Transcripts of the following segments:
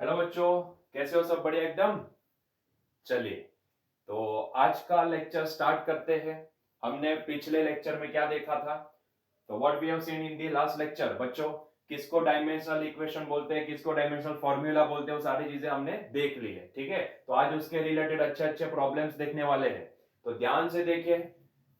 Hello बच्चों, कैसे हो? सब बढ़िया एकदम। चलिए, तो आज का लेक्चर स्टार्ट करते हैं। हमने पिछले लेक्चर में क्या देखा था? तो what we have seen in the last lecture बच्चों, किसको डायमेंशनल इक्वेशन बोलते हैं, किसको डायमेंशनल फॉर्मूला बोलते हैं, वो सारी चीजें हमने देख ली है। ठीक है, तो आज उसके रिलेटेड अच्छे अच्छे प्रॉब्लम्स देखने वाले हैं। तो ध्यान से देखिए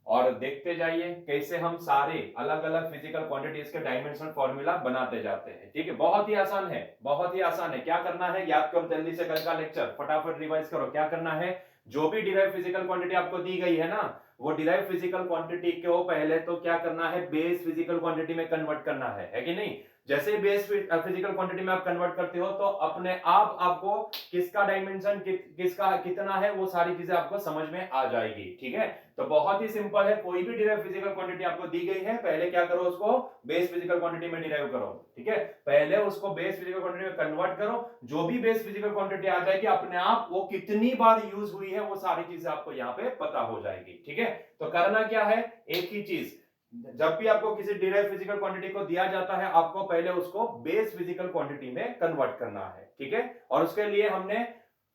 और देखते जाइए कैसे हम सारे अलग अलग फिजिकल क्वांटिटीज के डायमेंशनल फॉर्मूला बनाते जाते हैं। ठीक है, बहुत ही आसान है, बहुत ही आसान है। क्या करना है, याद करो जल्दी से, कल का लेक्चर फटाफट रिवाइज करो। क्या करना है, जो भी डिराइव फिजिकल क्वांटिटी आपको दी गई है ना, वो डिराइव फिजिकल क्वांटिटी को पहले तो क्या करना है, बेस फिजिकल क्वांटिटी में कन्वर्ट करना है कि नहीं? जैसे ही बेस फिजिकल क्वांटिटी में आप कन्वर्ट करते हो तो अपने आप आपको किसका डायमेंशन किसका कितना है वो सारी चीजें आपको समझ में आ जाएगी। ठीक है, तो बहुत ही सिंपल है। कोई भी डिराइव फिजिकल क्वांटिटी आपको दी गई है, पहले क्या करो, उसको बेस फिजिकल क्वांटिटी में डिराइव करो। ठीक है, पहले उसको बेस फिजिकल क्वांटिटी में कन्वर्ट करो। जो भी बेस फिजिकल क्वांटिटी आ जाएगी, अपने आप वो कितनी बार यूज हुई है वो सारी चीजें आपको यहाँ पे पता हो जाएगी। ठीक है, तो करना क्या है, एक ही चीज, जब भी आपको किसी डिराइव फिजिकल क्वांटिटी को दिया जाता है, आपको पहले उसको बेस फिजिकल क्वांटिटी में कन्वर्ट करना है। ठीक है, और उसके लिए हमने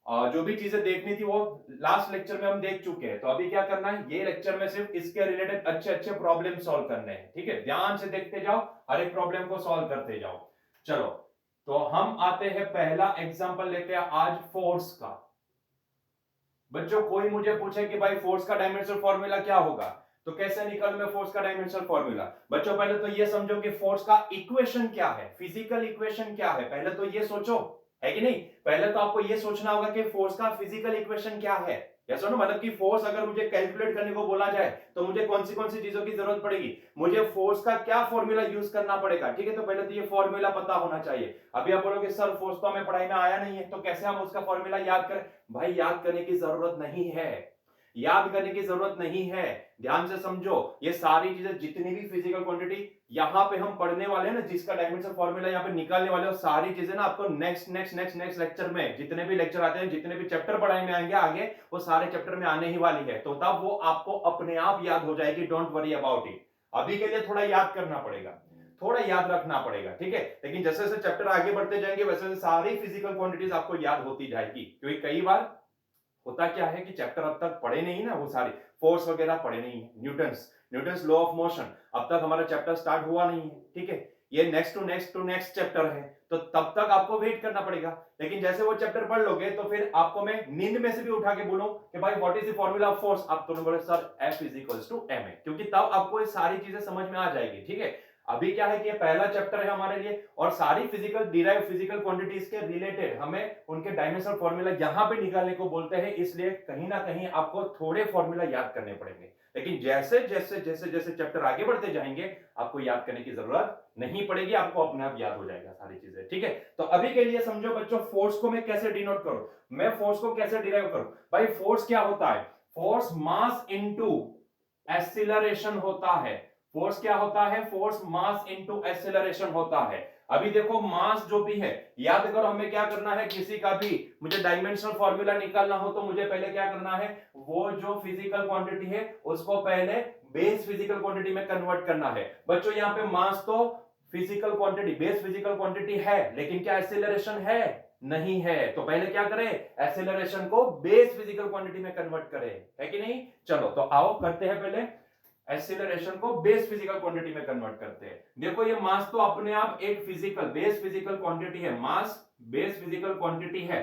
जो भी चीजें देखनी थी वो लास्ट लेक्चर में हम देख चुके हैं। तो अभी क्या करना है, ये लेक्चर में सिर्फ इसके रिलेटेड अच्छे अच्छे प्रॉब्लम सॉल्व करने हैं। ठीक है, ध्यान से देखते जाओ, हर एक प्रॉब्लम को सॉल्व करते जाओ। चलो, तो हम आते हैं, पहला एग्जांपल लेते हैं आज फोर्स का। बच्चों, कोई मुझे पूछे कि भाई फोर्स का डायमेंशनल फॉर्मूला क्या होगा, तो कैसे निकालूं मैं फोर्स का डायमेंशनल फॉर्मूला? बच्चों, पहले तो ये समझो कि फोर्स का इक्वेशन क्या है, फिजिकल इक्वेशन क्या है, पहले तो ये सोचो, है कि नहीं? पहले तो आपको ये सोचना होगा कि फोर्स का फिजिकल इक्वेशन क्या है। या सुनो, मतलब कि फोर्स अगर मुझे कैलकुलेट करने को बोला जाए तो मुझे कौन सी चीजों की जरूरत पड़ेगी, मुझे फोर्स का क्या फॉर्मूला यूज करना पड़ेगा। ठीक है, तो पहले तो ये फॉर्मूला पता होना चाहिए। अभी आप बोलोगे सर फोर्स तो हमें पढ़ाई में आया नहीं है, तो कैसे हम उसका फॉर्मूला याद करें? भाई, याद करने की जरूरत नहीं है, याद करने की जरूरत नहीं है। ध्यान से समझो, ये सारी चीजें जितनी भी फिजिकल क्वांटिटी यहां पे हम पढ़ने वाले हैं ना, जिसका डायमेंशन फॉर्मूला यहां पे निकालने वाले हैं, सारी चीजें ना आपको next next next next lecture में, जितने भी लेक्चर आते हैं, जितने भी चैप्टर पढ़ाई में आएंगे आगे, वो सारे चैप्टर में आने ही वाली है। तो तब वो आपको अपने आप याद हो जाएगी, डोंट वरी अबाउट इट। अभी के लिए थोड़ा याद करना पड़ेगा, थोड़ा याद रखना पड़ेगा। ठीक है, लेकिन जैसे जैसे चैप्टर आगे बढ़ते जाएंगे वैसे वैसे सारी फिजिकल क्वांटिटीज आपको याद होती जाएगी। क्योंकि कई बार होता क्या है कि चैप्टर अब तक पढ़े नहीं ना, वो सारे फोर्स वगैरह पढ़े नहीं है, Newton's Newton's law of motion अब तक हमारा चैप्टर स्टार्ट हुआ नहीं है। ठीक है, ये नेक्स्ट चैप्टर है, तो तब तक आपको वेट करना पड़ेगा। लेकिन जैसे वो चैप्टर पढ़ लोगे तो फिर आपको मैं नींद में से भी उठा के बोलूं कि भाई what is the formula of force, आप तुरंत बोले सर F इज इक्वल्स टू ma, क्योंकि तब आपको ये सारी चीजें समझ में आ जाएगी। ठीक है, अभी क्या है कि ये पहला चैप्टर है हमारे लिए, और सारी फिजिकल डिराइव फिजिकल क्वांटिटीज के रिलेटेड हमें उनके डायमेंशनल फॉर्मूला यहां पे निकालने को बोलते हैं, इसलिए कहीं ना कहीं आपको थोड़े फॉर्मूला याद करने पड़ेंगे। लेकिन जैसे जैसे जैसे जैसे चैप्टर आगे बढ़ते जाएंगे, आपको याद करने की जरूरत नहीं पड़ेगी, आपको अपने आप याद हो जाएगा सारी चीजें। ठीक है, तो अभी के लिए समझो बच्चों, फोर्स को मैं कैसे डिनोट करूं, मैं फोर्स को कैसे डिराइव करूं? भाई फोर्स क्या होता है, फोर्स मास इनटू एक्सीलरेशन होता है। फोर्स क्या होता है, फोर्स मास इनटू एक्सीलरेशन होता है। अभी देखो, मास जो भी है, याद करो हमें क्या करना है, किसी का भी मुझे डायमेंशनल फॉर्मूला निकालना हो तो मुझे पहले क्या करना है, वो जो फिजिकल क्वांटिटी है उसको पहले बेस फिजिकल क्वांटिटी में कन्वर्ट करना है। बच्चों, यहाँ पे मास तो physical quantity, base physical quantity है, लेकिन क्या एक्सीलरेशन है? नहीं है। तो पहले क्या करें, एक्सीलरेशन को बेस फिजिकल क्वांटिटी में कन्वर्ट करें, है कि नहीं? चलो, तो आओ करते हैं, पहले एक्सीलरेशन को बेस फिजिकल क्वांटिटी में कन्वर्ट करते हैं। देखो, ये मास तो अपने आप एक फिजिकल बेस फिजिकल क्वांटिटी है, मास बेस फिजिकल क्वांटिटी है,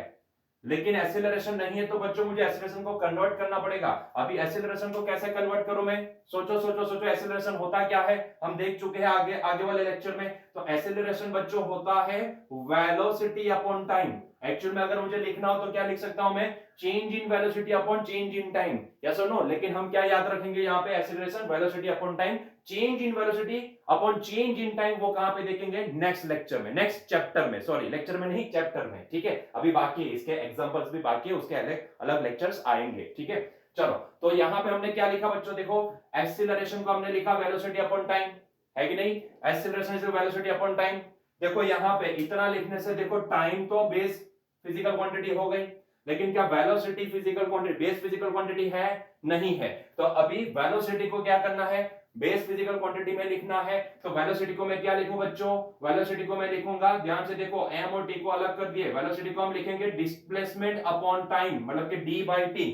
लेकिन एक्सीलरेशन नहीं है। तो बच्चों, मुझे एक्सीलरेशन को कन्वर्ट करना पड़ेगा। अभी एक्सीलरेशन को कैसे कन्वर्ट करूं मैं? सोचो सोचो सोचो, एक्सीलरेशन होता क्या है, हम देख चुके हैं आगे आगे वाले लेक्चर में। तो एक्सीलरेशन बच्चों होता है वेलोसिटी अपॉन टाइम। एक्चुअल में अगर मुझे लिखना हो तो क्या लिख सकता हूं मैं, change in velocity upon change in time, yes और नो? लेकिन हम क्या याद रखेंगे यहाँ पे, acceleration velocity upon time, change in velocity upon change in time, वो कहां पे देखेंगे, नेक्स्ट लेक्चर में, नेक्स्ट चैप्टर में, सॉरी लेक्चर में नहीं, चैप्टर में। ठीक है, अभी बाकी है, इसके एग्जांपल्स भी बाकी है, उसके अलग अलग लेक्चर्स आएंगे। ठीक है, चलो, तो यहां पे हमने क्या लिखा बच्चों, देखो एक्सीलरेशन को हमने लिखा वेलोसिटी अपॉन टाइम, है कि नहीं? Acceleration is velocity upon time. देखो यहां पे इतना लिखने से, देखो टाइम तो बेस फिजिकल क्वांटिटी हो गई, लेकिन क्या velocity physical quantity, base physical quantity है? नहीं है। तो अभी वेलोसिटी को क्या करना है, बेस फिजिकल क्वांटिटी में लिखना है तो वेलोसिटी को मैं क्या लिखूं बच्चों, वेलोसिटी को मैं लिखूंगा, ध्यान से देखो m और t को अलग कर दिए, वेलोसिटी को हम लिखेंगे डिस्प्लेसमेंट अपॉन टाइम, मतलब कि d बाई टी।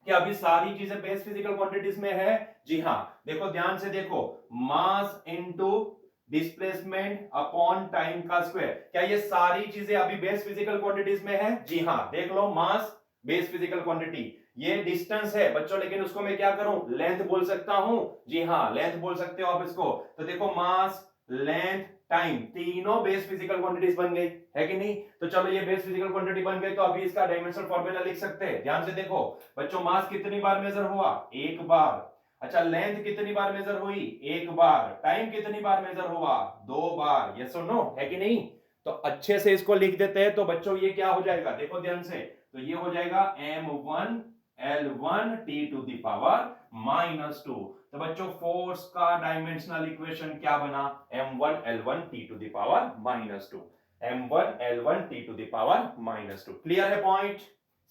क्या अभी सारी चीजें बेस फिजिकल क्वांटिटीज में है? जी हाँ, देखो ध्यान से देखो, mass into displacement upon time का स्क्वायर, क्या ये सारी चीजें अभी बेस फिजिकल क्वांटिटीज में है? जी हाँ, देख लो, मास बेस फिजिकल क्वांटिटी, ये डिस्टेंस है बच्चों, लेकिन उसको मैं क्या करूं, लेंथ बोल सकता हूं। जी हाँ, लेंथ बोल सकते हो आप इसको। तो देखो मास, लेंथ, टाइम, तीनों बेस फिजिकल क्वांटिटीज बन गई, है कि नहीं? तो चलो ये बेस फिजिकल क्वांटिटी बन गई, तो अभी इसका डायमेंशनल फॉर्मूला लिख सकते हैं। ध्यान से देखो बच्चों, मास कितनी बार मेजर हुआ? एक बार। अच्छा, लेंथ कितनी बार मेजर हुई? एक बार। टाइम कितनी बार मेजर हुआ? दो बार। यस और नो, है कि नहीं? तो अच्छे से इसको लिख देते हैं, तो बच्चों ये क्या हो जाएगा, देखो ध्यान से, तो ये हो जाएगा m1 l1 t to the power -2। तो बच्चों फोर्स का डायमेंशनल इक्वेशन क्या बना? m1 l1 t to the power -2, m1 l1 t to the power -2। Clear है पॉइंट?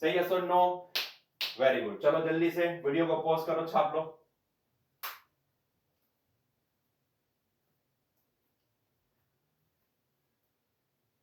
सही है सर? नो? Very good. चलो जल्दी से वीडियो को पॉज करो, छाप लो।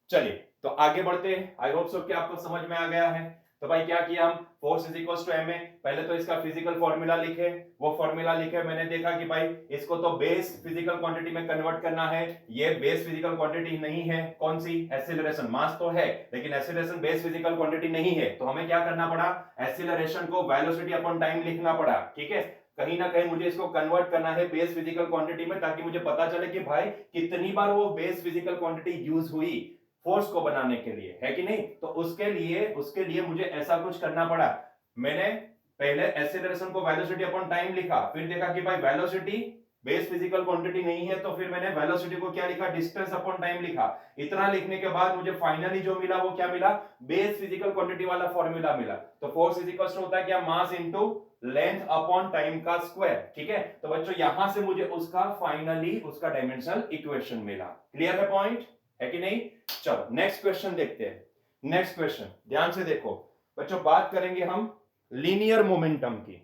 चलिए तो आगे बढ़ते हैं। आई होप सो कि आपको समझ में आ गया है। तो भाई क्या किया हम, force is equal to M A, पहले तो इसका फिजिकल फॉर्मूला लिखे, वो फॉर्मूला लिखे, मैंने देखा कि भाई इसको तो बेस फिजिकल क्वांटिटी में कन्वर्ट करना है। ये बेस फिजिकल क्वांटिटी नहीं है, कौन सी? एक्सीलरेशन। मास तो है लेकिन एक्सीलरेशन बेस फिजिकल क्वांटिटी नहीं है, तो हमें क्या करना पड़ा, एक्सीलरेशन को वेलोसिटी अपॉन टाइम लिखना पड़ा। ठीक है, कहीं ना कहीं मुझे इसको कन्वर्ट करना है बेस फिजिकल क्वांटिटी में, ताकि मुझे पता चले कि भाई कितनी बार वो बेस फिजिकल क्वांटिटी यूज हुई फोर्स को बनाने के लिए, है कि नहीं? तो उसके लिए मुझे ऐसा कुछ करना पड़ा। मैंने पहले एक्सीलरेशन को वेलोसिटी अपॉन टाइम लिखा, फिर देखा कि भाई वेलोसिटी बेस फिजिकल क्वांटिटी नहीं है, तो फिर मैंने वेलोसिटी को क्या लिखा, डिस्टेंस अपॉन टाइम लिखा। इतना लिखने के बाद मुझे फाइनली जो मिला वो क्या मिला, बेस फिजिकल क्वांटिटी वाला फॉर्मूला मिला। तो फोर्स इज इक्वल टू होता है क्या, mass into length upon time का स्क्वायर। ठीक है, तो बच्चों यहां से मुझे उसका फाइनली उसका डायमेंशनल इक्वेशन मिला। क्लियर है पॉइंट, है कि नहीं? चलो नेक्स्ट क्वेश्चन देखते हैं। नेक्स्ट क्वेश्चन ध्यान से देखो बच्चों, बात करेंगे हम लीनियर मोमेंटम की।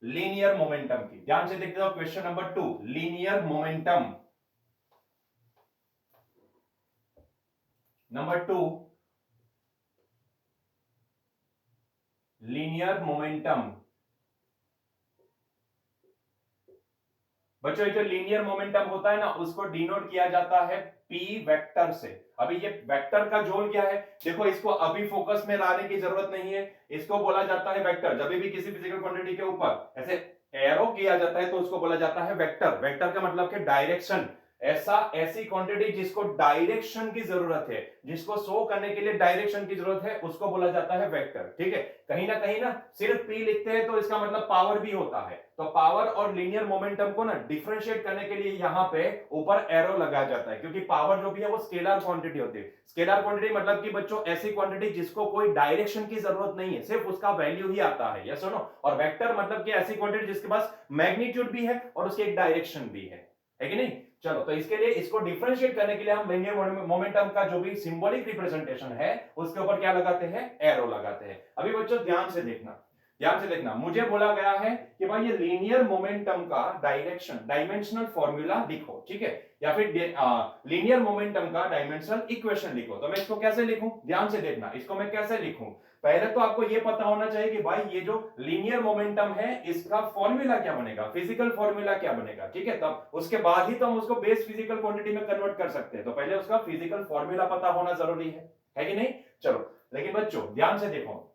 लीनियर मोमेंटम की ध्यान से देखते हो, question number 2, linear momentum. Number 2, linear momentum. बच्चों ये जो लीनियर मोमेंटम होता है ना, उसको डिनोट किया जाता है p वेक्टर से। अभी ये वेक्टर का जोन क्या है, देखो इसको अभी फोकस में लाने की जरूरत नहीं है, इसको बोला जाता है वेक्टर। जब भी किसी फिजिकल क्वांटिटी के ऊपर ऐसे एरो किया जाता है तो उसको बोला जाता है वेक्टर। वेक्टर का मतलब कि डायरेक्शन, ऐसी क्वांटिटी जिसको डायरेक्शन की जरूरत है, जिसको शो करने के लिए डायरेक्शन की जरूरत है, उसको बोला जाता है वेक्टर। ठीक है, कहीं ना सिर्फ p लिखते हैं तो इसका मतलब पावर भी होता है। तो पावर और लीनियर मोमेंटम को ना डिफरेंशिएट करने के लिए यहां पे ऊपर एरो लगाया जाता है, क्योंकि पावर जो भी है वो स्केलर क्वांटिटी होती है। स्केलर क्वांटिटी मतलब कि बच्चों ऐसी क्वांटिटी जिसको कोई डायरेक्शन की जरूरत नहीं है, सिर्फ उसका वैल्यू ही आता है। यस और नो? और वेक्टर मतलब कि ऐसी क्वांटिटी जिसके पास मैग्नीट्यूड भी है और उसकी एक डायरेक्शन भी है कि नहीं? चलो तो इसके लिए इसको डिफरेंशिएट करने के लिए हम लीनियर मोमेंटम का जो भी सिंबॉलिक रिप्रेजेंटेशन है उसके ऊपर क्या लगाते हैं, एरो लगाते हैं। अभी बच्चों ध्यान से देखना, ध्यान से देखना, मुझे बोला गया है कि भाई ये लीनियर मोमेंटम का डायरेक्शन डायमेंशनल फॉर्मूला लिखो। ठीक है, या फिर लीनियर मोमेंटम का डायमेंशनल इक्वेशन लिखो। तो मैं इसको कैसे लिखूं, ध्यान से देखना, इसको मैं कैसे लिखूं। पहले तो आपको ये पता होना चाहिए कि भाई ये जो लीनियर मोमेंटम है इसका फॉर्मूला क्या बनेगा, फिजिकल फॉर्मूला क्या बनेगा। ठीक है, तब उसके बाद ही तो हम उसको बेस फिजिकल क्वांटिटी में कन्वर्ट कर सकते हैं। तो पहले उसका फिजिकल फॉर्मूला पता होना जरूरी है कि नहीं? चलो लेकिन बच्चों ध्यान से देखो,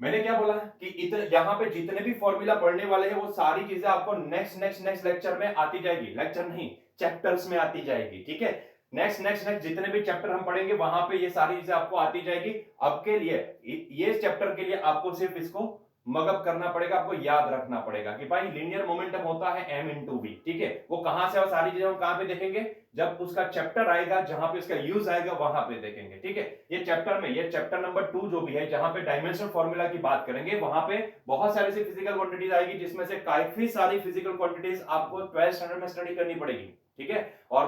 मैंने क्या बोला कि इतने यहां पे जितने भी फॉर्मूला पढ़ने वाले हैं वो सारी चीजें आपको नेक्स्ट लेक्चर में आती जाएगी। लेक्चर नहीं, चैप्टर्स में आती जाएगी। ठीक है, नेक्स्ट जितने भी चैप्टर हम पढ़ेंगे वहां पे ये सारी चीजें आपको आती जाएगी। अब के लिए ये चैप्टर के लिए आपको सिर्फ इसको मगअप करना पड़ेगा, आपको याद रखना पड़ेगा कि भाई लीनियर मोमेंटम होता है m इंटू वी। ठीक है, वो कहां से और सारी चीजें हम कहां पे देखेंगे, जब उसका चैप्टर आएगा जहां पे इसका यूज आएगा वहां पे देखेंगे। ठीक है, ये चैप्टर में, ये चैप्टर नंबर 2 जो भी है, जहां पे डायमेंशनल फॉर्मूला की बात करेंगे, वहां पे बहुत सारी सी फिजिकल क्वांटिटीज आएगी, जिसमें से काफी सारी फिजिकल क्वांटिटीज आपको 12th स्टैंडर्ड में स्टडी करनी पड़ेगी। ठीक है, और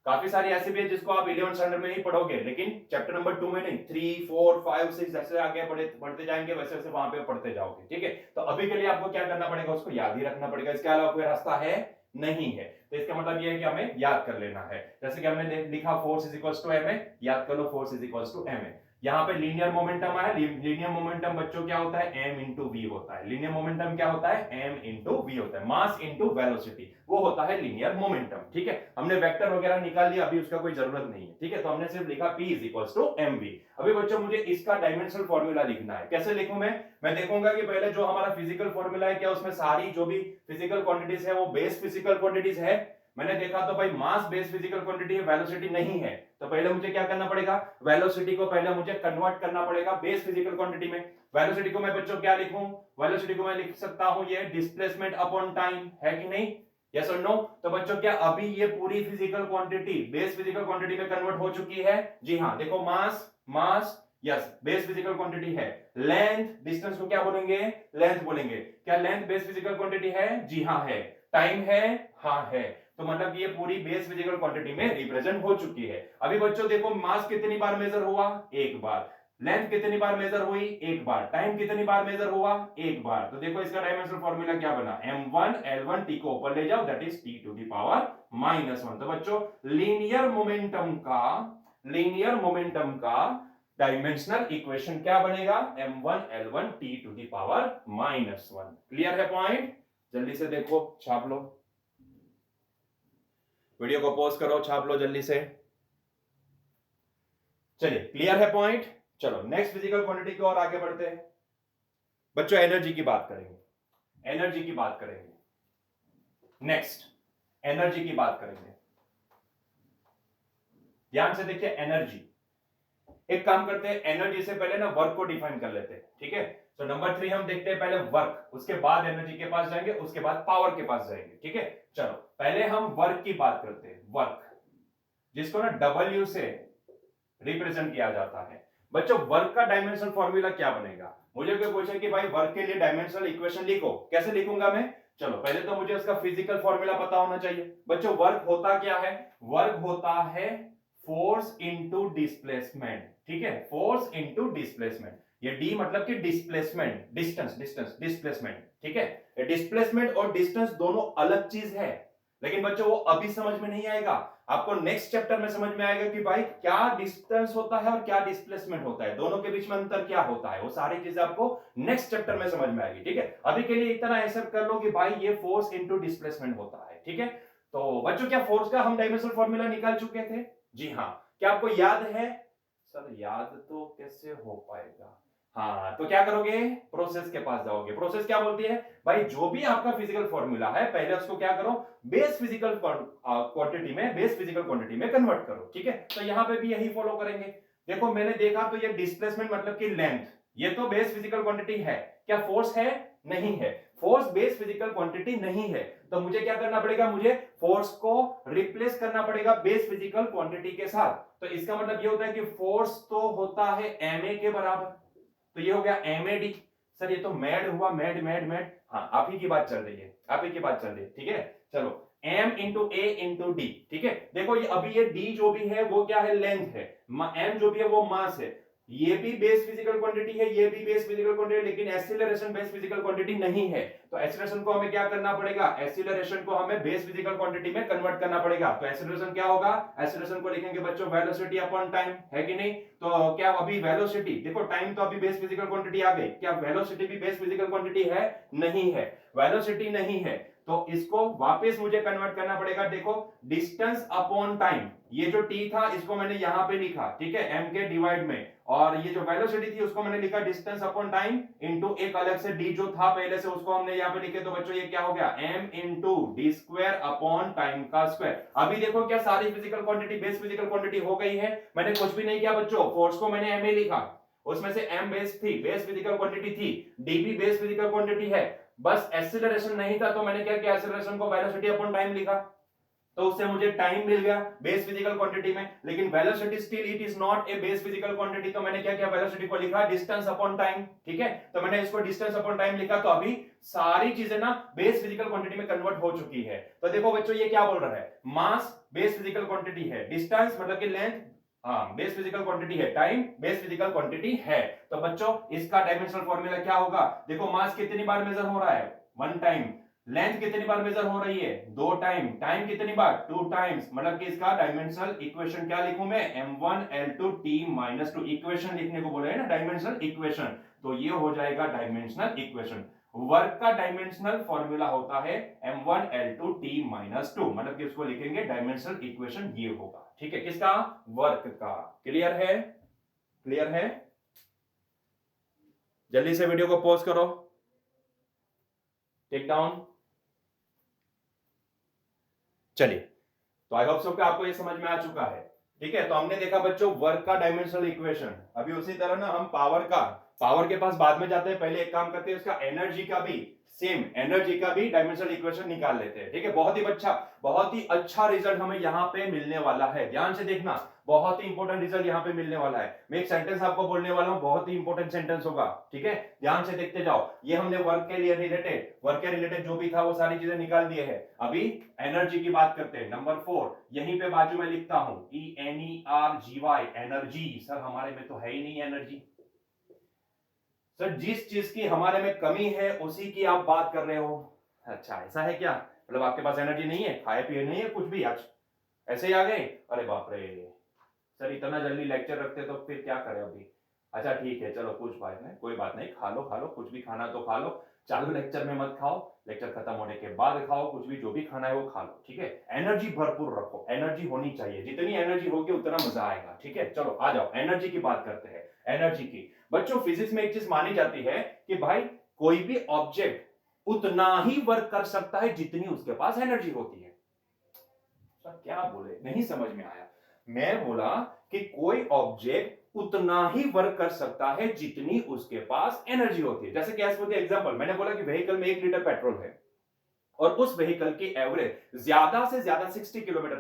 काफी सारी ऐसी भी है जिसको आप 11th स्टैंडर्ड में ही पढ़ोगे, लेकिन चैप्टर नंबर 2 में नहीं, 3 4 5 6 जैसे आगे बढ़ते जाएंगे वैसे वैसे वहां पे पढ़ते जाओगे, ठीक है। तो अभी के लिए आपको क्या करना पड़ेगा, उसको याद ही रखना पड़ेगा, इसके अलावा कोई रास्ता है नहीं है। तो इसका मतलब ये है कि हमें याद कर लेना है। जैसे कि हमने लिखा force is equals to ma, याद कर लो force is equals to ma। यहाँ पे लीनियर मोमेंटम आया, लीनियर मोमेंटम बच्चों क्या होता है, m इंटू वी होता है। लीनियर मोमेंटम क्या होता है, m इंटू वी होता है। मास इंटू वेलोसिटी वो होता है लीनियर मोमेंटम, ठीक है। हमने वेक्टर वगैरह निकाल लिया, अभी उसका कोई जरूरत नहीं है, ठीक है। तो हमने सिर्फ लिखा p is equals to mv। अभी बच्चों मुझे इसका डायमेंशनल फॉर्मूला लिखना है, कैसे लिखूं मैं देखूंगा कि पहले जो हमारा फिजिकल फॉर्मूला है क्या उसमें सारी जो भी फिजिकल क्वांटिटीज है वो बेस फिजिकल क्वांटिटीज है। मैंने देखा तो भाई मास बेस फिजिकल क्वांटिटी है, वेलोसिटी नहीं है। तो पहले मुझे क्या करना पड़ेगा, वेलोसिटी को पहले मुझे कन्वर्ट करना पड़ेगा बेस फिजिकल क्वांटिटी में। वेलोसिटी को मैं बच्चों क्या लिखूं, वेलोसिटी को मैं लिख सकता हूं ये डिस्प्लेसमेंट अपॉन टाइम, है कि नहीं, यस और नो। तो बच्चों क्या अभी ये पूरी physical quantity base physical quantity में कन्वर्ट हो चुकी है, जी हां। देखो मास यस बेस फिजिकल क्वांटिटी है। लेंथ डिस्टेंस को क्या बोलेंगे, लेंथ बोलेंगे। क्या लेंथ बेस फिजिकल क्वांटिटी है, जी हां है। टाइम है, हां है। तो मतलब ये पूरी बेस फिजिकल क्वांटिटी में रिप्रेजेंट हो चुकी है। अभी बच्चों देखो मास कितनी बार मेजर हुआ, एक बार। लेंथ कितनी बार मेजर हुई, एक बार। टाइम कितनी बार मेजर हुआ, एक बार। तो देखो इसका डायमेंशनल फार्मूला क्या बना, m1 l1 t को ऊपर ले जाओ, that is t to the power -1। तो बच्चों लीनियर मोमेंटम का डायमेंशनल इक्वेशन क्या बनेगा, m1 l1 t to the power -1। Clear है पॉइंट, जल्दी से देखो, छाप लो, वीडियो को पॉज करो, छाप लो जल्दी से। चलिए क्लियर है पॉइंट। चलो नेक्स्ट फिजिकल क्वांटिटी की ओर आगे बढ़ते हैं। बच्चों एनर्जी की बात करेंगे, एनर्जी की बात करेंगे। नेक्स्ट एनर्जी की बात करेंगे, ध्यान से देखिए एनर्जी। एक काम करते हैं, एनर्जी से पहले ना वर्क को डिफाइन कर लेते हैं, ठीक है। तो नंबर 3 हम देखते हैं पहले वर्क, उसके बाद एनर्जी के पास जाएंगे, उसके बाद पावर के पास जाएंगे, ठीक है। चलो पहले हम वर्क की बात करते हैं, वर्क जिसको ना W से रिप्रेजेंट किया जाता है। बच्चों वर्क का डायमेंशनल फॉर्मूला क्या बनेगा, मुझे कोई पूछे कि भाई वर्क के लिए डायमेंशनल इक्वेशन लिखो, कैसे लिखूंगा मैं। चलो पहले तो मुझे उसका फिजिकल फॉर्मूला पता होना चाहिए। बच्चों वर्क होता क्या है, वर्क होता है फोर्स इनटू डिस्प्लेसमेंट, ठीक है, फोर्स इनटू डिस्प्लेसमेंट। ये डी मतलब कि डिस्प्लेसमेंट, डिस्प्लेसमेंट, ठीक है। डिस्प्लेसमेंट और डिस्टेंस दोनों अलग चीज है, लेकिन बच्चों वो अभी समझ में नहीं आएगा, आपको नेक्स्ट चैप्टर में समझ में आएगा कि भाई क्या डिस्टेंस होता है और क्या डिस्प्लेसमेंट होता है, दोनों के बीच में अंतर क्या होता है, वो सारी चीजें आपको नेक्स्ट चैप्टर में समझ में आएगी, ठीक है। अभी के लिए इतना एक्सेप्ट कर लो कि भाई ये फोर्स इनटू डिस्प्लेसमेंट होता है, ठीक है। तो बच्चों क्या फोर्स का हम डायमेंशनल फॉर्मूला निकाल चुके थे, जी हाँ। क्या आपको याद है, सर याद तो कैसे हो पाएगा, हाँ तो क्या करोगे, प्रोसेस के पास जाओगे। प्रोसेस क्या बोलती है भाई, जो भी आपका फिजिकल फॉर्मूला है पहले उसको क्या करो, बेस फिजिकल क्वांटिटी में, बेस फिजिकल क्वांटिटी में कन्वर्ट करो, ठीक है। तो यहां पे भी यही फॉलो करेंगे। देखो मैंने देखा तो ये डिस्प्लेसमेंट मतलब कि लेंथ, ये तो बेस फिजिकल क्वांटिटी है, क्या फोर्स है, नहीं है, फोर्स बेस फिजिकल क्वांटिटी नहीं है। तो मुझे क्या करना पड़ेगा, मुझे फोर्स को रिप्लेस करना पड़ेगा बेस फिजिकल क्वांटिटी के साथ। तो इसका मतलब ये होता है कि फोर्स तो होता है ma के बराबर, तो ये हो गया MAD। सर ये तो मैड हुआ, मैड, हाँ आप ही की बात चल रही है, आप ही की बात चल रही है, ठीक है। चलो M into A into D, ठीक है। देखो ये अभी ये D जो भी है वो क्या है, लेंथ है, M जो भी है वो मास है। ये भी बेस फिजिकल क्वांटिटी है, ये भी बेस फिजिकल क्वांटिटी है, लेकिन एक्सीलरेशन बेस फिजिकल क्वांटिटी नहीं है। तो एक्सीलरेशन को हमें क्या करना पड़ेगा, एक्सीलरेशन को हमें बेस फिजिकल क्वांटिटी में कन्वर्ट करना पड़ेगा। तो एक्सीलरेशन क्या होगा, एक्सीलरेशन को लिखेंगे बच्चों वेलोसिटी अपॉन टाइम, है कि नहीं। तो क्या अभी वेलोसिटी, देखो टाइम तो अभी बेस फिजिकल क्वांटिटी आ गई, क्या वेलोसिटी भी बेस फिजिकल क्वांटिटी है, नहीं है, वेलोसिटी नहीं है। तो इसको वापस मुझे कन्वर्ट करना पड़ेगा। देखो डिस्टेंस अपॉन टाइम, ये जो t था इसको मैंने यहां पे लिखा, ठीक है, m के डिवाइड में, और ये जो वेलोसिटी थी उसको मैंने लिखा डिस्टेंस अपॉन टाइम इनटू एक अलग से d जो था पहले से उसको हमने यहां पे लिखे। तो बच्चों ये क्या हो गया, m into d square upon time का स्क्वायर। अभी देखो क्या सारी physical quantity base physical quantity हो गई है, मैंने कुछ भी नहीं किया बच्चों। फोर्स को मैंने ma लिखा, उसमें से m बेस थी, बेस फिजिकल क्वांटिटी थी, d भी बेस फिजिकल क्वांटिटी है, बस एक्सीलरेशन नहीं था तो मैंने क्या किया, एक्सीलरेशन को वेलोसिटी अपॉन टाइम लिखा, तो उससे मुझे टाइम मिल गया बेस फिजिकल क्वांटिटी में। लेकिन velocity still it is not a base physical quantity, तो मैंने क्या किया, वेलोसिटी को लिखा डिस्टेंस अपॉन टाइम, ठीक है। तो मैंने इसको डिस्टेंस अपॉन टाइम लिखा, तो अभी सारी चीजें ना बेस फिजिकल क्वांटिटी में कन्वर्ट हो चुकी है। तो देखो बच्चों ये क्या बोल रहा है, मास बेस फिजिकल क्वांटिटी है, डिस्टेंस मतलब कि लेंथ, हाँ बेस फिजिकल क्वांटिटी है, टाइम बेस फिजिकल क्वांटिटी है। तो बच्चों इसका डायमेंशनल फॉर्मूला क्या होगा? देखो मास कितनी बार मेजर हो रहा है? 1 टाइम। लेंथ कितनी बार मेजर हो रही है? 2 टाइम। टाइम कितनी बार? 2 टाइम्स। मतलब कि इसका डायमेंशनल इक्वेशन क्या लिखूं मैं? m1l2t-2 इक्वेशन लिखने को बोले है ना, डायमेंशनल इक्वेशन। तो ये हो जाएगा डायमेंशनल इक्वेशन। वर्क का डायमेंशनल फॉर्मूला होता है m1l2t-2, मतलब कि उसको लिखेंगे डायमेंशनल इक्वेशन ये होगा। ठीक है, किसका? वर्क का। क्लियर है? क्लियर है? जल्दी से वीडियो को पॉज करो, टेक डाउन। चलिए, तो आई होप सो कि आपको ये समझ में आ चुका है। ठीक है, तो हमने देखा बच्चों वर्क का डायमेंशनल इक्वेशन। अभी उसी तरह ना हम पावर के पास बाद में जाते हैं, पहले एक काम करते हैं, उसका एनर्जी का भी सेम, एनर्जी का भी डायमेंशनल इक्वेशन निकाल लेते हैं। ठीक है, बहुत ही अच्छा रिजल्ट हमें यहाँ पे मिलने वाला है। ध्यान से देखना, बहुत ही इंपॉर्टेंट रिजल्ट यहाँ पे मिलने वाला है। मैं एक सेंटेंस आपको बोलने वाला हूँ, बहुत ही इंपॉर्टेंट सेंटेंस होगा। ठीक है, ध्यान से देखते जाओ। ये हमने वर्क के रिलेटेड जो भी था वो सारी चीजें निकाल दिए हैं। अभी एनर्जी की बात करते हैं। नंबर 4 यहीं पे बाजू में लिखता हूं, ENERGY, एनर्जी। सर हमारे में तो है ही नहीं एनर्जी। सर जिस चीज की हमारे में कमी है उसी की आप बात कर रहे हो। अच्छा ऐसा है क्या? मतलब आपके पास एनर्जी नहीं है, खाए पिए नहीं है कुछ भी, आज ऐसे ही आ गए? अरे बाप रे सर, इतना जल्दी लेक्चर रखते तो फिर क्या करें अभी? अच्छा ठीक है, चलो कुछ बात नहीं, कोई बात नहीं, खा लो कुछ भी खाना तो खा लो। चालू लेक्चर में मत खाओ, लेक्चर खत्म होने के बाद खाओ, कुछ भी जो भी खाना है वो खा लो। ठीक है, एनर्जी भरपूर रखो, एनर्जी होनी चाहिए, जितनी एनर्जी होगी उतना मजा आएगा। ठीक है, चलो आ जाओ एनर्जी की बात करते हैं। एनर्जी की बच्चों फिजिक्स में एक चीज मानी जाती है कि भाई कोई भी ऑब्जेक्ट उतना ही वर्क कर सकता है जितनी उसके पास एनर्जी होती है। सर क्या बोले, नहीं समझ में आया। मैं बोला कि कोई ऑब्जेक्ट उतना ही वर्क कर सकता है जितनी उसके पास एनर्जी होती है। जैसे कि एग्जांपल मैंने बोला कि व्हीकल में 1 लीटर पेट्रोल है और उस व्हीकल की एवरेज ज्यादा से ज्यादा 60 किलोमीटर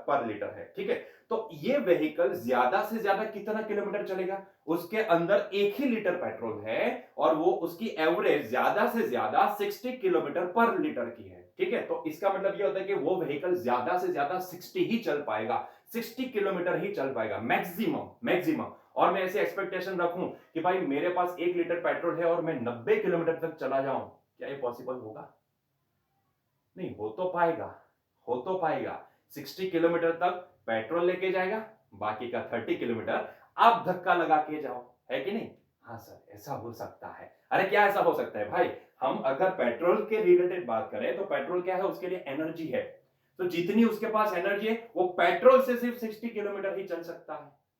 पर लीटर है। ठीक है, तो ये व्हीकल ज्यादा से ज्यादा कितना किलोमीटर चलेगा? उसके अंदर 1 ही लीटर पेट्रोल है और वो उसकी एवरेज ज्यादा से ज्यादा 60 किलोमीटर पर लीटर की है। ठीक है, तो इसका मतलब ये होता है कि वो व्हीकल ज्यादा से ज्यादा 60 ही चल पाएगा, 60 किलोमीटर ही चल पाएगा मैक्सिमम मैक्सिमम। और मैं ऐसे एक्सपेक्टेशन रखूं कि भाई मेरे पास 1 लीटर पेट्रोल है और मैं 90 किलोमीटर तक चला जाऊं, क्या ये पॉसिबल होगा? नहीं हो तो पाएगा, हो तो पाएगा। 60 किलोमीटर तक पेट्रोल लेके जाएगा, बाकी का 30 किलोमीटर आप धक्का लगा के जाओ, है कि नहीं? हाँ सर ऐसा हो सकता है। अरे क्या ऐसा हो सकता है भाई? हम अगर पेट्रोल के रिलेटेड बात करें तो पेट्रोल क्या है? उसके लिए एनर्जी है। तो जितनी उसके पास एनर्जी है वो पेट्रोल से सिर्फ 60 किलोमीटर ही चल सकता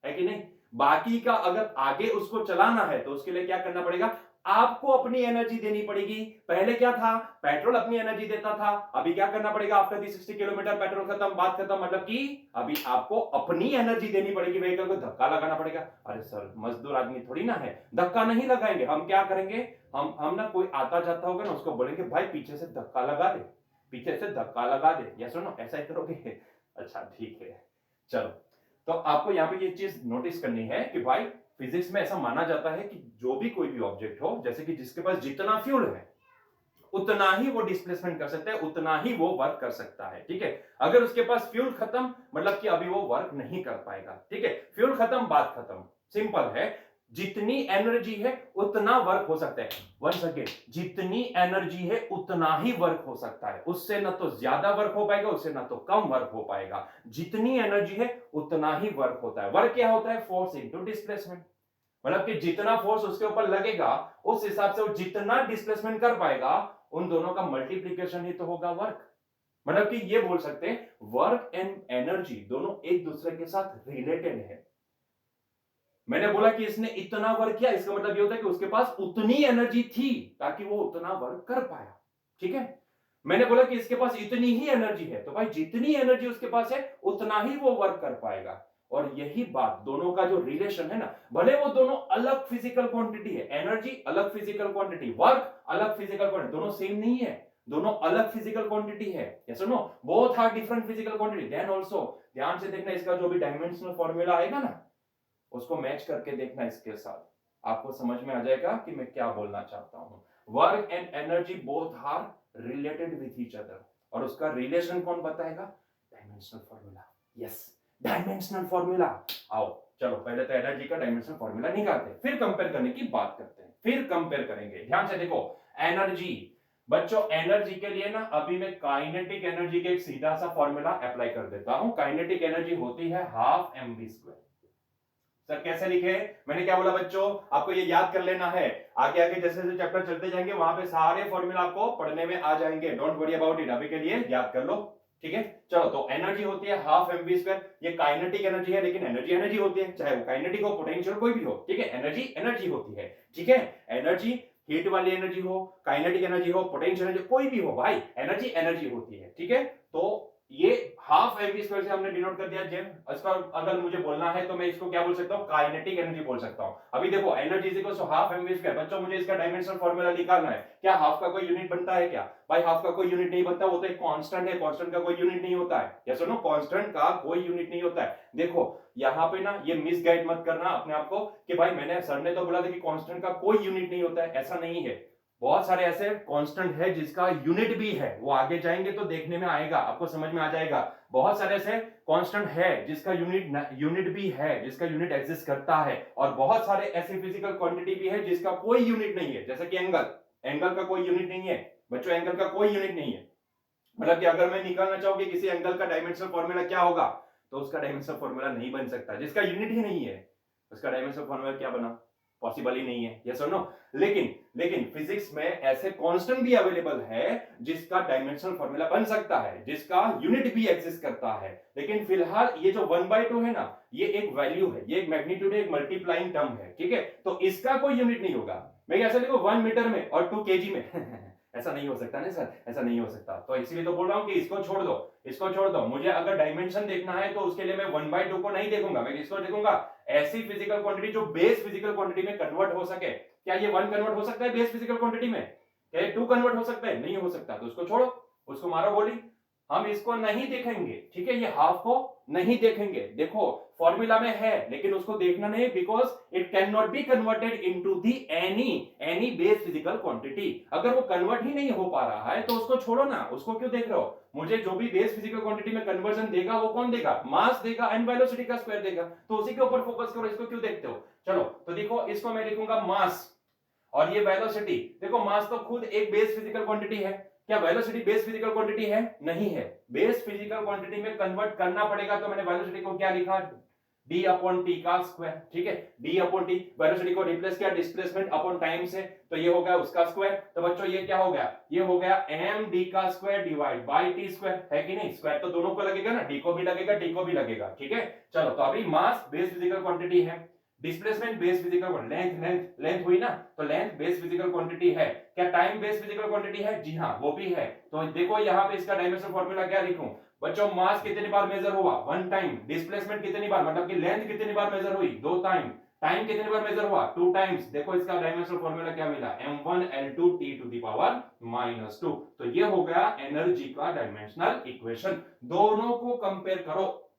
है कि नहीं? बाकी का अगर आगे उसको चलाना है तो उसके लिए क्या करना पड़ेगा? आपको अपनी एनर्जी देनी पड़ेगी। पहले क्या था? पेट्रोल अपनी एनर्जी देता था, अभी क्या करना पड़ेगा? आफ्टर दी 60 किलोमीटर पेट्रोल खत्म, बात खत्म, मतलब कि अभी आपको अपनी एनर्जी देनी पड़ेगी, व्हीकल को धक्का लगाना पड़ेगा। अरे सर मजदूर आदमी थोड़ी ना है, धक्का नहीं लगाएंगे। हम क्या करेंगे? हम ना कोई आता जाता होगा ना उसको बोलेंगे भाई पीछे से धक्का लगा दे, पीछे से धक्का लगा दे, या सुनो ऐसा ही करोगे? अच्छा ठीक है, चलो। तो आपको यहां पे ये चीज नोटिस करनी है कि भाई फिजिक्स में ऐसा माना जाता है कि जो भी कोई भी ऑब्जेक्ट हो, जैसे कि जिसके पास जितना फ्यूल है उतना ही वो डिस्प्लेसमेंट कर सकता है, उतना ही वो वर्क कर सकता है। ठीक है, अगर उसके पास फ्यूल खत्म मतलब कि अभी वो वर्क नहीं कर पाएगा। ठीक है, फ्यूल खत्म बात खत्म, सिंपल है। जितनी एनर्जी है उतना वर्क हो सकता है। वंस अगेन, जितनी एनर्जी है उतना ही वर्क हो सकता है, उससे ना तो ज्यादा वर्क हो पाएगा, उससे ना तो कम वर्क हो पाएगा। जितनी एनर्जी है उतना ही वर्क होता है। वर्क क्या होता है? Force into displacement. मतलब कि जितना फोर्स उसके ऊपर लगेगा उस हिसाब से वो जितना डिस्प्लेसमेंट कर पाएगा, उन दोनों का मल्टीप्लीकेशन ही तो होगा वर्क। मतलब कि ये बोल सकते हैं वर्क एंड एनर्जी दोनों एक दूसरे के साथ रिलेटेड है। मैंने बोला कि इसने इतना वर्क किया, इसका मतलब ये होता है कि उसके पास उतनी एनर्जी थी ताकि वो उतना वर्क कर पाया। ठीक है, मैंने बोला कि इसके पास इतनी ही एनर्जी है, तो भाई जितनी एनर्जी उसके पास है उतना ही वो वर्क कर पाएगा। और यही बात, दोनों का जो रिलेशन है ना, भले वो दोनों अलग फिजिकल क्वांटिटी है, एनर्जी अलग फिजिकल क्वांटिटी, वर्क अलग फिजिकल क्वांटिटी, दोनों सेम नहीं है, दोनों अलग फिजिकल क्वांटिटी है। यस और no? Both are different physical quantity. Then also ध्यान से देखना, इसका जो भी डायमेंशनल फॉर्मूला आएगा ना उसको मैच करके देखना इसके साथ, आपको समझ में आ जाएगा कि मैं क्या बोलना चाहता हूं। Work and energy both are related with each other, और उसका रिलेशन कौन बताएगा? Dimensional formula, yes dimensional formula. आओ चलो पहले तो एनर्जी का डायमेंशनल फॉर्मूला निकालते हैं, फिर कंपेयर करने की बात करते हैं, फिर कंपेयर करेंगे। ध्यान से देखो एनर्जी, बच्चों एनर्जी के लिए ना अभी मैं काइनेटिक एनर्जी के एक सीधा सा फॉर्मूला अप्लाई कर देता हूं। काइनेटिक एनर्जी होती है हाफ mv²। सर कैसे लिखे, मैंने क्या बोला बच्चों, आपको ये याद कर लेना है। आगे आगे जैसे जैसे चैप्टर चलते जाएंगे वहां पे सारे फॉर्मूला आपको पढ़ने में आ जाएंगे, डोंट वरी अबाउट इट, अभी के लिए याद कर लो, ठीक है। चलो तो एनर्जी होती है हाफ mv²। ये काइनेटिक एनर्जी है, लेकिन एनर्जी एनर्जी होती है, चाहे वो काइनेटिक हो पोटेंशियल कोई भी हो, ठीक है। एनर्जी एनर्जी होती है, ठीक है। एनर्जी हीट वाली एनर्जी हो, काइनेटिक एनर्जी हो, पोटेंशियल एनर्जी कोई भी हो भाई, एनर्जी एनर्जी होती है, ठीक है। तो ये हाफ mv² से हमने डिनोट कर दिया जेम। इसका अगर मुझे बोलना है तो मैं इसको क्या बोल सकता हूं, काइनेटिक एनर्जी बोल सकता हूं। अभी देखो energy is equal to half mv²। बच्चों मुझे इसका डायमेंशनल फार्मूला निकालना है। क्या हाफ का कोई यूनिट बनता है क्या, भाई हाफ का कोई यूनिट नहीं बनता, वो तो एक कांस्टेंट है, कांस्टेंट का कोई यूनिट नहीं होता है, या सुनो कांस्टेंट का कोई यूनिट नहीं होता है। देखो यहाँ पे ना ये मिसगाइड मत करना अपने आप को कि भाई मैंने सर ने तो बोला था कि कांस्टेंट का कोई यूनिट नहीं होता है, ऐसा नहीं है। बहुत सारे ऐसे कांस्टेंट है जिसका यूनिट भी है, वो आगे जाएंगे तो देखने में आएगा, आपको समझ में आ जाएगा। बहुत सारे ऐसे कांस्टेंट है जिसका यूनिट भी है, जिसका यूनिट एग्जिस्ट करता है, और बहुत सारे ऐसे फिजिकल क्वांटिटी भी है जिसका कोई यूनिट नहीं है, जैसे कि एंगल का कोई यूनिट नहीं है बच्चों, एंगल का कोई यूनिट नहीं है। मतलब कि अगर मैं निकालना चाहूँ कि किसी एंगल का डायमेंशनल फॉर्मूला क्या होगा, तो उसका डायमेंशनल फॉर्मूला नहीं बन सकता, जिसका यूनिट ही नहीं है उसका डायमेंशनल फॉर्मूला क्या बना, पॉसिबल ही नहीं है, यस और नो। लेकिन फिजिक्स में ऐसे कांस्टेंट भी अवेलेबल है जिसका डायमेंशनल फॉर्मूला बन सकता है, जिसका यूनिट भी एग्जिस्ट करता है। लेकिन फिलहाल ये जो 1/2 है ना, ये एक वैल्यू है, ये एक मैग्नीट्यूड है, एक मल्टीप्लाइंग टर्म है, ठीक है। तो इसका कोई यूनिट नहीं होगा। मैं कैसे लिखूं 1 मीटर में और 2 kg में ऐसा नहीं हो सकता ना सर, ऐसा नहीं हो सकता। तो इसीलिए तो बोल रहा हूं कि इसको छोड़ दो, इसको छोड़ दो। मुझे अगर डायमेंशन देखना है तो उसके लिए मैं 1/2 को नहीं देखूंगा, मैं किसको देखूंगा, ऐसी फिजिकल क्वांटिटी जो बेस फिजिकल क्वांटिटी में कन्वर्ट हो सके। क्या ये 1 कन्वर्ट हो सकता है बेस फिजिकल क्वांटिटी में, क्या ये 2 कन्वर्ट हो सकता है, नहीं हो सकता। तो उसको छोड़ो, उसको मारो गोली, हम इसको नहीं देखेंगे, ठीक है। ये हाफ को नहीं देखेंगे। देखो फॉर्मूला में है लेकिन उसको देखना नहीं, because it can not be converted into the any base physical quantity. अगर वो कन्वर्ट ही नहीं हो पा रहा है तो उसको छोड़ो ना, उसको क्यों देख रहे हो। मुझे जो भी बेस फिजिकल क्वांटिटी में कन्वर्जन देगा वो कौन देगा, मास देगा एंड वेलोसिटी का स्क्वायर देगा, तो उसी के ऊपर फोकस करो, इसको क्यों देखते हो। चलो तो देखो इसको मैं लिखूंगा मास, और ये वेलोसिटी, देखो मास तो खुद एक बेस फिजिकल क्वांटिटी है, क्या वेलोसिटी बेस फिजिकल क्वांटिटी है, नहीं है। बेस फिजिकल क्वांटिटी में कन्वर्ट करना पड़ेगा, तो मैंने वेलोसिटी को क्या लिखा, d अपॉन टी का स्क्वायर, ठीक है। d अपॉन टी, वेलोसिटी को रिप्लेस किया डिस्प्लेसमेंट अपॉन टाइम से, तो ये हो गया उसका स्क्वायर। तो बच्चों ये क्या हो गया, ये हो गया md का square divide by T square, है कि नहीं। स्क्वायर तो दोनों को लगेगा ना, d को भी लगेगा d को भी लगेगा, ठीक है। चलो तो अभी मास बेस फिजिकल क्वांटिटी है, डिस्प्लेसमेंट बेस फिजिकल, लेंथ हुई ना, तो लेंथ बेस फिजिकल क्वांटिटी है। क्या टाइम बेस फिजिकल क्वांटिटी है, जी हाँ वो भी है। तो देखो यहाँ पे इसका डायमेंशनल फॉर्मूला क्या लिखूं बच्चों, मास कितनी बार मेजर हुआ, 1 टाइम, डिस्प्लेसमेंट कितनी बार, मतलब कि लेंथ कितनी बार मेजर हुई, 2 टाइम, टाइम कितनी बार मेजर हुआ, 2 टाइम्स। देखो इसका डायमेंशनल फॉर्मूला क्या मिला, m1L2T⁻²। तो ये हो गया एनर्जी का डायमेंशनल इक्वेशन। दोनों को कंपेयर करो,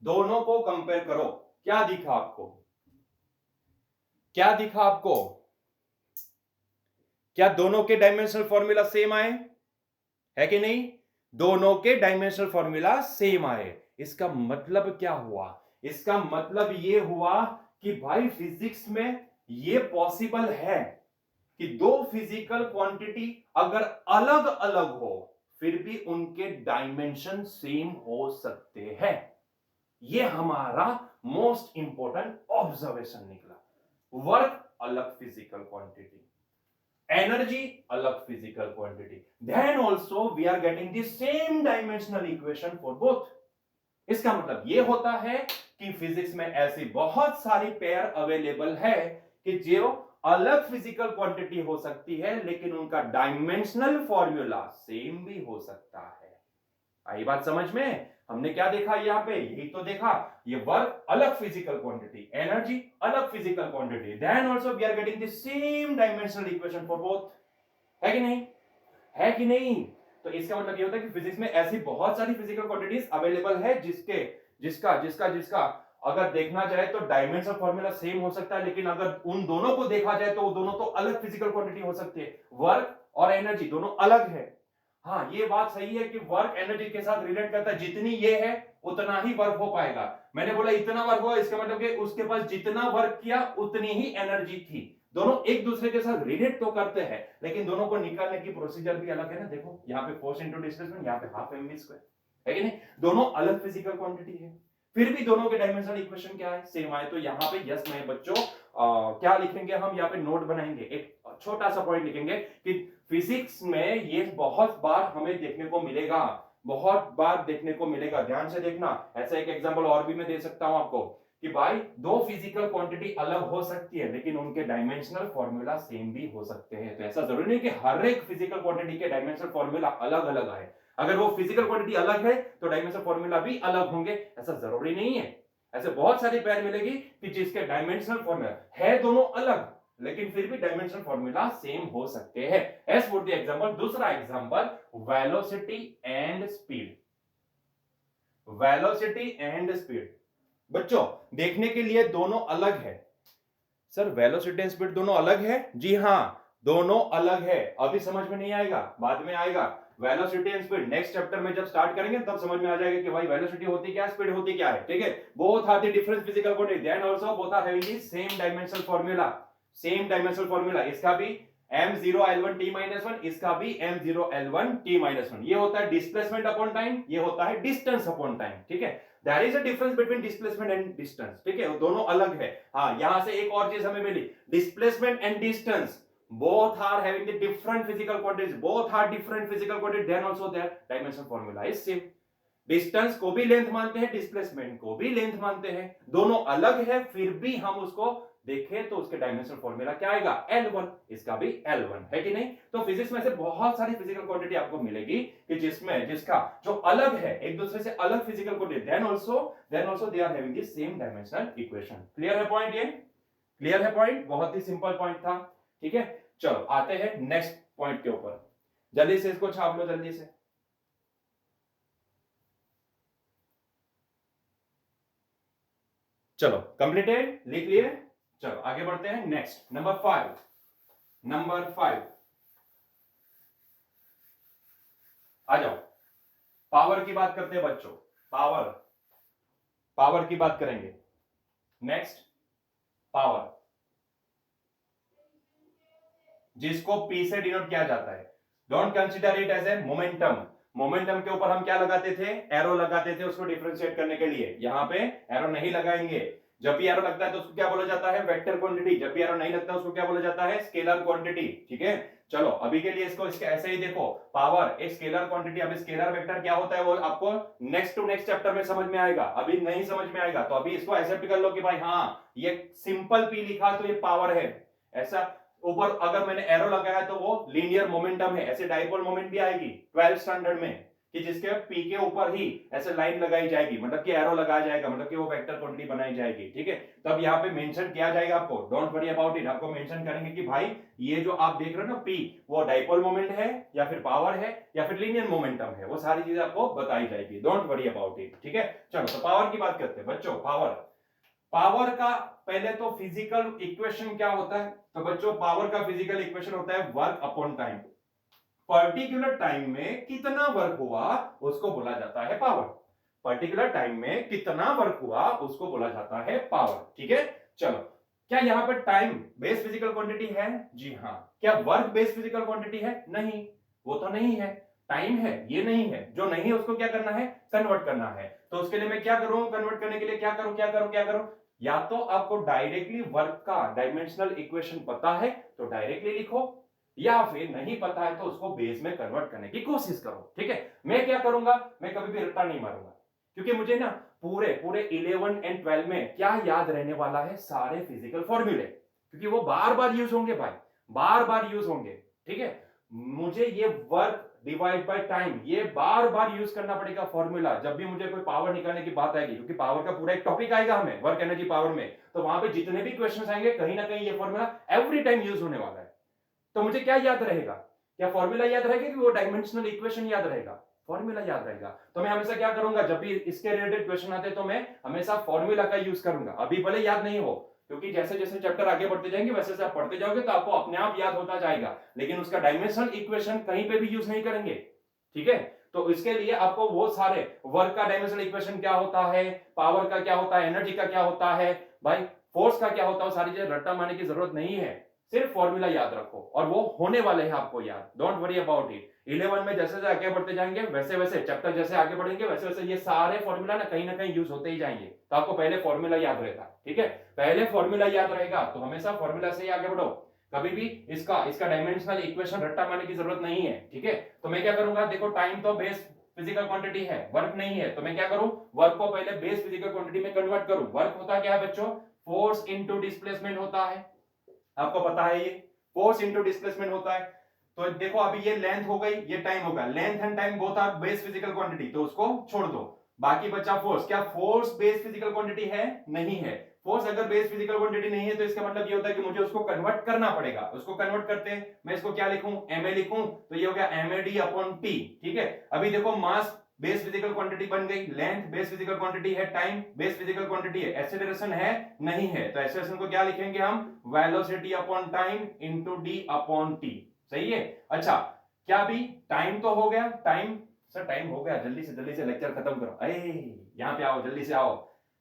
दोनों को कंपेयर करो, क्या दिखा आपको, क्या दिखा आपको, क्या दोनों के डायमेंशनल फॉर्मूला सेम आए, है कि नहीं, दोनों के डायमेंशनल फॉर्मूला सेम आए। इसका मतलब क्या हुआ, इसका मतलब ये हुआ कि भाई फिजिक्स में ये पॉसिबल है कि दो फिजिकल क्वांटिटी अगर अलग अलग हो फिर भी उनके डायमेंशन सेम हो सकते हैं। ये हमारा मोस्ट इंपॉर्टेंट ऑब्जर्वेशन निकला। वर्क अलग फिजिकल क्वांटिटी, एनर्जी अलग physical quantity, then also we are getting the same dimensional equation for both. इसका मतलब यह होता है कि फिजिक्स में ऐसी बहुत सारी पेयर अवेलेबल है कि जो अलग फिजिकल क्वांटिटी हो सकती है लेकिन उनका डायमेंशनल फॉर्मूला सेम भी हो सकता है। आई बात समझ में, हमने क्या देखा यहां पे, यही तो देखा, ये वर्क अलग फिजिकल क्वांटिटी, एनर्जी अलग physical quantity, then also we are getting the same dimensional equation for both, है कि नहीं, है कि नहीं। तो इसका मतलब ये होता है कि फिजिक्स में ऐसी बहुत सारी फिजिकल क्वांटिटीज अवेलेबल है जिसका अगर देखना जाए तो डायमेंशनल फॉर्मूला सेम हो सकता है, लेकिन अगर उन दोनों को देखा जाए तो वो दोनों तो अलग फिजिकल क्वांटिटी हो सकती है। वर्क और एनर्जी दोनों अलग है, हाँ, ये बात सही है कि वर्क एनर्जी के साथ रिलेट करता है, जितनी ये है उतना ही वर्क हो पाएगा। मैंने बोला इतना वर्क हुआ, इसका मतलब कि उसके पास जितना वर्क किया उतनी ही एनर्जी थी। दोनों एक दूसरे के साथ रिलेट तो करते हैं, लेकिन दोनों को निकालने की प्रोसीजर भी अलग है ना। देखो यहाँ पे फोर्स इंटू डिस्प्लेसमेंट, यहाँ पे हाफ एम वी स्क्वायर, है कि नहीं? दोनों अलग फिजिकल क्वांटिटी है, फिर भी दोनों के डायमेंशनल इक्वेशन क्या है, सेम आए। तो यहाँ पे यस मैं बच्चों क्या लिखेंगे हम, यहाँ पे नोट बनाएंगे, एक छोटा सा पॉइंट लिखेंगे कि फिजिक्स में ये बहुत बार हमें देखने को मिलेगा, बहुत बार देखने को मिलेगा। ध्यान से देखना, ऐसा एक एग्जांपल और भी मैं दे सकता हूं आपको कि भाई दो फिजिकल क्वांटिटी अलग हो सकती है, लेकिन उनके डायमेंशनल फॉर्मूला सेम भी हो सकते हैं। तो ऐसा जरूरी नहीं कि हर एक फिजिकल क्वांटिटी के डायमेंशनल फॉर्मूला अलग अलग आए। अगर वो फिजिकल क्वांटिटी अलग है तो डायमेंशनल फॉर्मूला भी अलग होंगे, ऐसा जरूरी नहीं है। ऐसे बहुत सारी पेयर मिलेगी कि जिसके डायमेंशनल फॉर्मूला है दोनों अलग, लेकिन फिर भी डायमेंशनल फॉर्मूला सेम हो सकते हैं। एज फॉर द एग्जांपल, दूसरा example velocity and speed. Velocity and speed बच्चों देखने के लिए दोनों अलग है। सर वेलोसिटी एंड स्पीड दोनों अलग है? जी हां, दोनों अलग है। अभी समझ में नहीं आएगा, बाद में आएगा। Velocity and speed next chapter में जब स्टार्ट करेंगे तब समझ में आ जाएगा कि भाई वेलोसिटी होती क्या, स्पीड होती क्या है। ठीक है, both are the different physical quantity, then also both are having the same dimensional formula. Same dimensional formula, इसका भी m0l1t-1, इसका भी m0l1t-1। ये होता है डिस्प्लेसमेंट अपॉन टाइम, ये होता है डिस्टेंस अपॉन टाइम। ठीक है, there is a difference between displacement and distance. ठीक है, दोनों अलग है। हाँ, यहां से एक और चीज हमें मिली, displacement and distance both are having the different physical quantities, both are different physical quantities, then also their dimension formula is same। Distance को भी लेंथ मानते हैं, डिस्प्लेसमेंट को भी लेंथ मानते हैं, दोनों अलग है, फिर भी हम उसको देखें तो उसके डायमेंशनल फॉर्मूला क्या आएगा, L1, इसका भी L1 है कि नहीं। तो फिजिक्स में से बहुत सारी फिजिकल क्वांटिटी आपको मिलेगी कि जिसमें जिसका जो अलग है, एक दूसरे से अलग physical quantity, then also they are having the same dimensional equation. Clear है पॉइंट? ये क्लियर है पॉइंट? बहुत ही सिंपल पॉइंट था। ठीक है, चलो आते हैं नेक्स्ट पॉइंट के ऊपर। जल्दी से इसको छाप लो, जल्दी से। चलो कंप्लीटेड, लिख लिए। चलो आगे बढ़ते हैं, नेक्स्ट नंबर 5। नंबर 5 आ जाओ। पावर की बात करते हैं बच्चों, पावर, पावर की बात करेंगे। नेक्स्ट पावर, जिसको P से डिनोट किया जाता है। Don't consider it as a momentum. Momentum के ऊपर हम क्या लगाते थे, एरो लगाते थे उसको डिफरेंशिएट करने के लिए। यहां पे एरो नहीं लगाएंगे। जब भी एरो लगता है तो उसको क्या बोला जाता है, वेक्टर क्वांटिटी। जब भी एरो नहीं लगता उसको क्या बोला जाता है, स्केलर क्वांटिटी। ठीक है, चलो अभी के लिए इसको इसके ऐसे ही देखो, पावर एक स्केलर क्वांटिटी। अब स्केलर वेक्टर क्या होता है वो आपको नेक्स्ट टू नेक्स्ट चैप्टर में समझ में आएगा, अभी नहीं समझ में आएगा। तो अभी इसको एक्सेप्ट कर लो कि भाई हाँ ये सिंपल पी लिखा तो ये पावर है। ऐसा ऊपर अगर मैंने एरो लगाया तो वो लीनियर मोमेंटम है। ऐसे डाइपोल मोमेंट भी आएगी 12th स्टैंडर्ड में कि जिसके पी के ऊपर ही ऐसे लाइन लगाई जाएगी, मतलब कि एरो लगाया जाएगा, मतलब कि वो वेक्टर क्वांटिटी बनाई जाएगी। ठीक है, तब यहाँ पे मेंशन किया जाएगा आपको, डोंट वरी अबाउट इट। आपको मेंशन करेंगे कि भाई ये जो आप देख रहे हो ना पी, वो डाइपोल मोमेंट है या फिर पावर है या फिर लीनियर मोमेंटम है, वो सारी चीजें आपको बताई जाएगी। Don't worry about it. ठीक है, चलो तो पावर की बात करते हैं बच्चों। पावर, पावर का पहले तो फिजिकल इक्वेशन क्या होता है, तो बच्चों पावर का फिजिकल इक्वेशन होता है work upon time. Particular time में कितना वर्क हुआ उसको बोला जाता है पावर। पर्टिकुलर टाइम में कितना वर्क हुआ उसको बोला जाता है पावर। ठीक है, चलो क्या यहां पर टाइम बेस फिजिकल क्वांटिटी है? जी हां। क्या वर्क बेस फिजिकल क्वांटिटी है? नहीं, वो तो नहीं है। टाइम है, ये नहीं है। जो नहीं है उसको क्या करना है, कन्वर्ट करना है। तो उसके लिए मैं क्या करूं, कन्वर्ट करने के लिए क्या करूं, क्या करूं, क्या करूं? या तो आपको डायरेक्टली वर्क का डायमेंशनल इक्वेशन पता है तो डायरेक्टली लिखो, या फिर नहीं पता है तो उसको बेस में कन्वर्ट करने की कोशिश करो। ठीक है, मैं क्या करूंगा, मैं कभी भी रट्टा नहीं मारूंगा, क्योंकि मुझे ना पूरे पूरे 11 एंड 12 में क्या याद रहने वाला है, सारे फिजिकल फॉर्मूले, क्योंकि वो बार बार यूज होंगे भाई, बार बार यूज होंगे। ठीक है, मुझे ये वर्क डिवाइड बाय टाइम ये बार बार यूज करना पड़ेगा फॉर्मूला, जब भी मुझे कोई पावर निकालने की बात आएगी, क्योंकि पावर का पूरा एक टॉपिक आएगा हमें वर्क एनर्जी पावर में, तो वहां पे जितने भी क्वेश्चंस आएंगे कहीं ना कहीं ये फॉर्मूला एवरी टाइम यूज होने वाला है। तो मुझे क्या याद रहेगा, क्या फॉर्मूला याद रहेगा कि वो डायमेंशनल इक्वेशन याद रहेगा? फॉर्मूला याद रहेगा। तो मैं हमेशा क्या करूंगा, जब भी इसके रिलेटेड क्वेश्चन आते तो मैं हमेशा फॉर्मूला का यूज करूंगा। अभी भले याद नहीं हो, क्योंकि जैसे जैसे चैप्टर आगे बढ़ते जाएंगे वैसे वैसे आप पढ़ते जाओगे तो आपको अपने आप याद होता जाएगा, लेकिन उसका डायमेंशनल इक्वेशन कहीं पे भी यूज नहीं करेंगे। ठीक है। तो इसके लिए आपको वो सारे वर्क का डायमेंशनल इक्वेशन क्या होता है, पावर का क्या होता है, एनर्जी का क्या होता है, भाई फोर्स का क्या होता है, सारी चीजें रट्टा मारने की जरूरत नहीं है, सिर्फ फॉर्मूला याद रखो और वो होने वाले हैं आपको याद, डोंट वरी अबाउट इट। 11 में जैसे जैसे आगे बढ़ते जाएंगे वैसे वैसे चैप्टर जैसे आगे बढ़ेंगे वैसे वैसे ये सारे फॉर्मूला ना कहीं यूज होते ही जाएंगे, तो आपको पहले फॉर्मूला याद रहता है, ठीक है। पहले फॉर्मूला याद रहेगा तो हमेशा फॉर्मूला से ही आगे बढ़ो, कभी भी इसका डायमेंशनल इक्वेशन रट्टा मारने की जरूरत नहीं है, ठीक है। तो मैं क्या करूंगा, देखो टाइम तो बेस फिजिकल क्वांटिटी है, वर्क नहीं है, तो मैं क्या करूं, वर्क को पहले बेस फिजिकल क्वांटिटी में कन्वर्ट करूं। वर्क होता क्या है बच्चों, फोर्स इनटू डिस्प्लेसमेंट होता है, आपको पता है ये फोर्स इनटू डिस्प्लेसमेंट होता है। तो देखो अभी ये लेंथ हो गई, ये टाइम होगा, length and time both are base physical quantity, तो उसको छोड़ दो, बाकी बचा फोर्स। क्या फोर्स बेस फिजिकल क्वांटिटी है? नहीं है। फोर्स अगर बेस फिजिकल क्वांटिटी नहीं है तो इसका मतलब ये होता है कि मुझे उसको कन्वर्ट करना पड़ेगा। उसको कन्वर्ट करते हैं, मैं इसको क्या लिखूं, ma लिखूं, तो ये हो गया mad अपॉन t, ठीक है। अभी देखो मास बेस फिजिकल क्वांटिटी बन गई, लेंथ बेस फिजिकल क्वांटिटी है, टाइम बेस फिजिकल क्वांटिटी है, एक्सेलरेशन है नहीं है, तो एक्सेलरेशन को क्या लिखेंगे हम, velocity upon time into d upon t, सही है। अच्छा क्या अभी टाइम तो हो गया, टाइम सर टाइम हो गया, जल्दी से लेक्चर खत्म करो, अरे यहां पे आओ, जल्दी से आओ,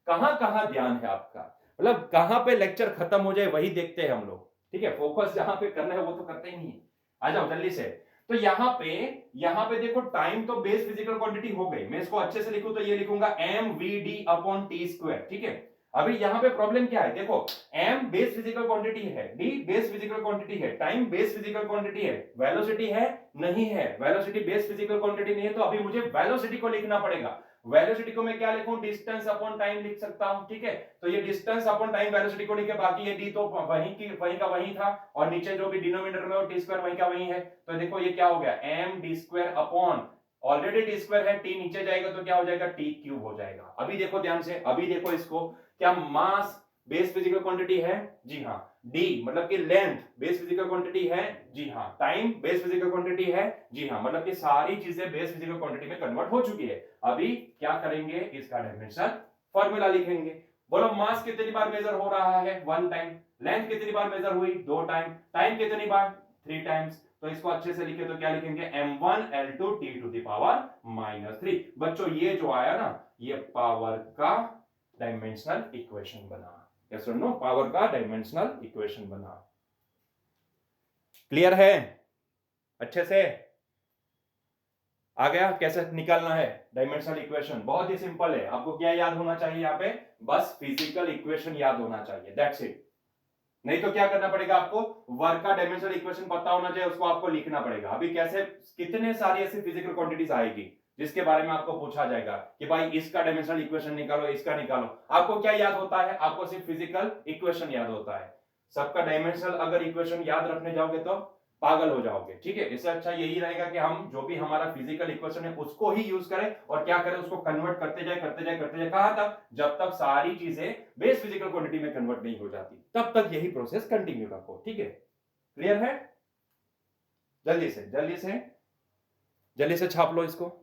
कहां कहां ध्यान है आपका, मतलब कहां पे लेक्चर खत्म हो जाए वही देखते हैं हम लोग, ठीक है। फोकस जहां पे करना है वो तो करते ही नहीं है, आ जाओ जल्दी से। तो यहां पे देखो टाइम तो बेस फिजिकल क्वांटिटी हो गई, मैं इसको अच्छे से लिखूं तो ये लिखूंगा mvd अपॉन टी स्क्वायर, ठीक है। अभी यहां पे प्रॉब्लम क्या है, देखो m बेस फिजिकल क्वांटिटी है, d बेस फिजिकल क्वांटिटी है, टाइम बेस फिजिकल क्वांटिटी है, वेलोसिटी है नहीं है, वेलोसिटी बेस फिजिकल क्वांटिटी नहीं है, तो अभी मुझे वेलोसिटी को लिखना पड़ेगा। वेलोसिटी को मैं क्या लिखूं, डिस्टेंस अपॉन टाइम लिख सकता हूं, ठीक है। तो ये डिस्टेंस अपॉन टाइम वेलोसिटी को लिखे, बाकी ये d तो वहीं का वहीं था, और नीचे जो भी डिनोमिनेटर में वो टी स्क्वायर वहीं का वहीं है, तो देखो ये क्या हो गया, m d square upon, already T square है, टी नीचे जाएगा तो क्या हो जाएगा, टी क्यूब हो जाएगा। अभी देखो ध्यान से, अभी देखो इसको, क्या मास बेस फिजिकल क्वांटिटी है, जी हाँ, d मतलब कि लेंथ बेस फिजिकल क्वांटिटी है, जी हाँ, टाइम बेस फिजिकल क्वांटिटी है, जी हाँ, मतलब कि सारी चीजें बेस फिजिकल क्वांटिटी में कन्वर्ट हो चुकी है। अभी क्या करेंगे, इसका डायमेंशन फॉर्मूला लिखेंगे। बोलो मास कितनी बार मेजर हो रहा है, 1 टाइम, लेंथ कितनी बार मेजर हुई, 2 टाइम, टाइम कितनी बार, 3 टाइम्स, तो इसको अच्छे से लिखे तो क्या लिखेंगे, m1 l2 t to the power -3। बच्चों ये जो आया ना, ये पावर का डायमेंशनल इक्वेशन बना, यस और नो, पावर का डायमेंशनल इक्वेशन बना। क्लियर है, अच्छे से आ गया कैसे निकालना है डायमेंशनल इक्वेशन, बहुत ही सिंपल है। आपको क्या याद होना चाहिए यहाँ पे, बस फिजिकल इक्वेशन याद होना चाहिए, दैट्स इट। नहीं तो क्या करना पड़ेगा आपको, वर्क का डायमेंशनल इक्वेशन पता होना चाहिए, उसको आपको लिखना पड़ेगा। अभी कैसे, कितने सारी ऐसी फिजिकल क्वांटिटीज आएगी जिसके बारे में आपको पूछा जाएगा कि भाई इसका डायमेंशनल इक्वेशन निकालो, इसका निकालो, आपको क्या याद होता है, आपको सिर्फ फिजिकल इक्वेशन याद होता है। सबका डायमेंशनल अगर इक्वेशन याद रखने जाओगे तो पागल हो जाओगे, ठीक है। इससे अच्छा यही रहेगा कि हम जो भी हमारा फिजिकल इक्वेशन है उसको ही यूज करें, और क्या करें, उसको कन्वर्ट करते जाए कहां तक, जब तक सारी चीजें बेस फिजिकल क्वांटिटी में कन्वर्ट नहीं हो जाती, तब तक यही प्रोसेस कंटिन्यू रखो, ठीक है। क्लियर है, जल्दी से छाप लो इसको।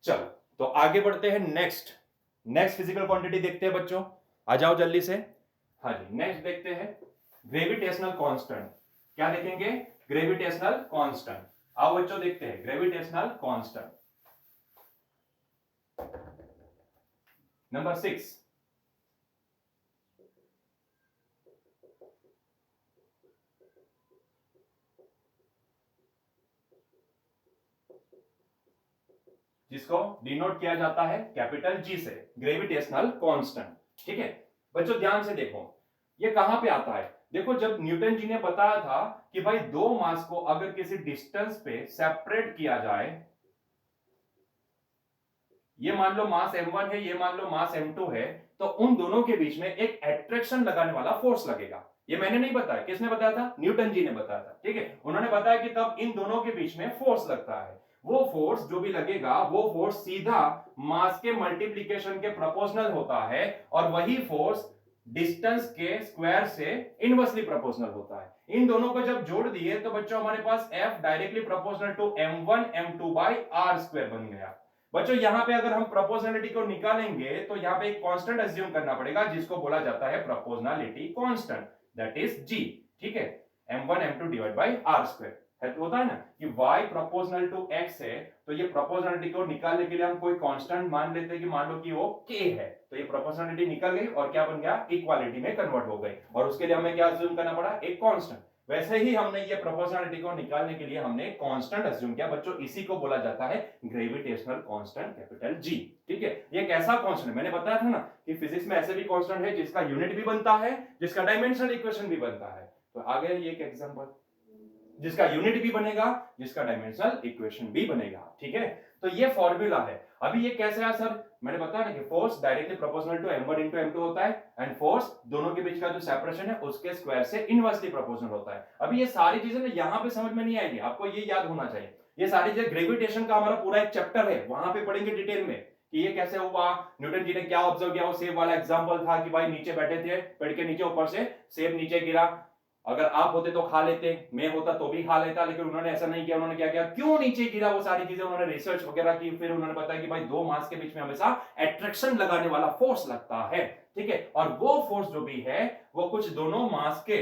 चलो तो आगे बढ़ते हैं, नेक्स्ट फिजिकल क्वांटिटी देखते हैं बच्चों, आ जाओ जल्दी से। हाँ जी, नेक्स्ट देखते हैं ग्रेविटेशनल कांस्टेंट। क्या देखेंगे, ग्रेविटेशनल कांस्टेंट। आओ बच्चों देखते हैं ग्रेविटेशनल कांस्टेंट नंबर 6। जिसको डिनोट किया जाता है कैपिटल जी से, ग्रेविटेशनल कांस्टेंट, ठीक है। बच्चों ध्यान से देखो, ये कहां पे आता है, देखो जब न्यूटन जी ने बताया था कि भाई दो मास को अगर किसी डिस्टेंस पे सेपरेट किया जाए, ये मान लो मास m1 है, ये मान लो मास m2 है, तो उन दोनों के बीच में एक एट्रैक्शन लगाने वाला फोर्स लगेगा। ये मैंने नहीं बताया, किसने बताया था, न्यूटन जी ने बताया था, ठीक है। उन्होंने बताया कि तब इन दोनों के बीच में फोर्स लगता है, वो फोर्स जो भी लगेगा वो फोर्स सीधा मास के मल्टीप्लीकेशन के प्रोपोर्शनल होता है, और वही फोर्स डिस्टेंस के स्क्वायर से इनवर्सली प्रोपोर्शनल होता है। इन दोनों को जब जोड़ दिए तो बच्चों हमारे पास F directly proportional to m1 m2 by r square बन गया। बच्चों यहां पे अगर हम प्रोपोर्शनलिटी को निकालेंगे तो यहां पे एक कांस्टेंट अज्यूम करना पड़ेगा जिसको बोला जाता है proportionality constant, that is g, ठीक है। m1 m2 divide by r square है। तो होता है ना कि y प्रोपोर्शनल टू x है, तो ये प्रोपोर्शनलिटी को निकालने के लिए हम कोई कांस्टेंट मान लेते हैं कि मान लो कि वो k है, तो ये प्रोपोर्शनलिटी निकल गई और क्या बन गया, इक्वालिटी में कन्वर्ट हो गई, और उसके लिए हमें क्या अज्यूम करना पड़ा, एक कांस्टेंट। वैसे ही हमने ये प्रोपोर्शनलिटी को निकालने के लिए हमने कांस्टेंट अज्यूम किया बच्चों, इसी को बोला जाता है ग्रेविटेशनल कांस्टेंट कैपिटल G। ठीक है, ये कैसा कांस्टेंट, मैंने बताया था ना कि फिजिक्स में ऐसे भी कांस्टेंट है जिसका यूनिट भी बनता है, जिसका डायमेंशनल इक्वेशन भी बनता है। तो आ गया ये एक एग्जांपल जिसका यूनिट भी बनेगा, जिसका डायमेंशनल इक्वेशन भी बनेगा। ठीक है, तो ये फॉर्मूला है। अभी ये कैसे है सर, मैंने बताया ना कि force directly proportional to m1 into m2 होता है, एंड फोर्स दोनों के बीच का जो सेपरेशन है उसके स्क्वायर से इनवर्सली प्रोपोर्शनल होता है। अभी ये सारी चीजें ना यहाँ पे समझ में नहीं आएगी, आपको ये याद होना चाहिए। ये सारी चीजें ग्रेविटेशन का हमारा पूरा एक चैप्टर है, वहां पे पढ़ेंगे डिटेल में कि ये कैसे हुआ, न्यूटन जी ने क्या ऑब्जर्व किया। वो सेब वाला एग्जांपल था कि भाई नीचे बैठे थे, पेड़ के नीचे, ऊपर से सेब नीचे गिरा, अगर आप होते तो खा लेते, मैं होता तो भी खा लेता, लेकिन उन्होंने ऐसा नहीं किया। उन्होंने क्या किया, क्यों नीचे गिरा, वो सारी चीजें उन्होंने रिसर्च वगैरह की, फिर उन्होंने बताया कि भाई दो मास के बीच में हमेशा अट्रैक्शन लगाने वाला फोर्स लगता है। ठीक है, और वो फोर्स जो भी है वो कुछ दोनों मास के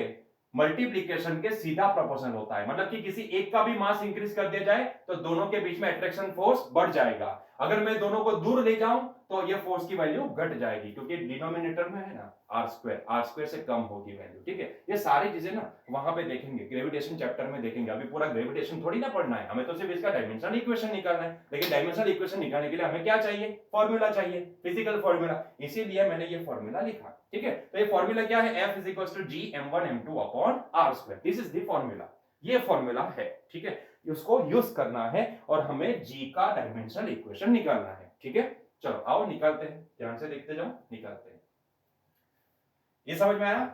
मल्टीप्लीकेशन के सीधा प्रोपोर्शनल होता है। मतलब कि किसी एक का भी मास इंक्रीज कर दिया जाए तो दोनों के बीच में अट्रैक्शन फोर्स बढ़ जाएगा, अगर मैं दोनों को दूर ले जाऊं तो ये फोर्स की वैल्यू घट जाएगी, क्योंकि डिनोमिनेटर में है ना आर स्क्वायर से कम होगी वैल्यू। ठीक है, ये सारी चीजें ना वहां पे देखेंगे, ग्रेविटेशन चैप्टर में देखेंगे। अभी पूरा ग्रेविटेशन थोड़ी ना पढ़ना है हमें, तो सिर्फ इसका डायमेंशनल इक्वेशन निकालना है। लेकिन डायमेंशनल इक्वेशन निकालने के लिए हमें क्या चाहिए, फॉर्मूला चाहिए, फिजिकल फॉर्मूला, इसीलिए मैंने ये फॉर्मूला लिखा। ठीक है, तो ये फॉर्मूला क्या है, F is equals to G m1 m2 upon r square, this is the formula, ये फॉर्मूला है। ठीक है, उसको यूज करना है और हमें G का डायमेंशनल इक्वेशन निकालना है। ठीक है, चलो आओ निकालते हैं, ध्यान से देखते जाओ, निकालते हैं। ये समझ में आया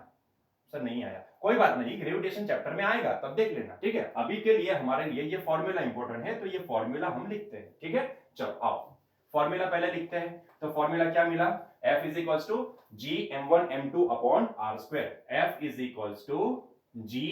सर, नहीं आया कोई बात नहीं, ग्रेविटेशन चैप्टर में आएगा तब देख लेना। ठीक है, अभी के लिए हमारे लिए ये फॉर्मूला इंपॉर्टेंट है, तो ये फॉर्मूला हम लिखते हैं। ठीक है, चलो आओ फॉर्मूला पहले लिखते हैं। तो फॉर्मूला क्या मिला, F is equals to G m1 m2 upon r square, F is equals to G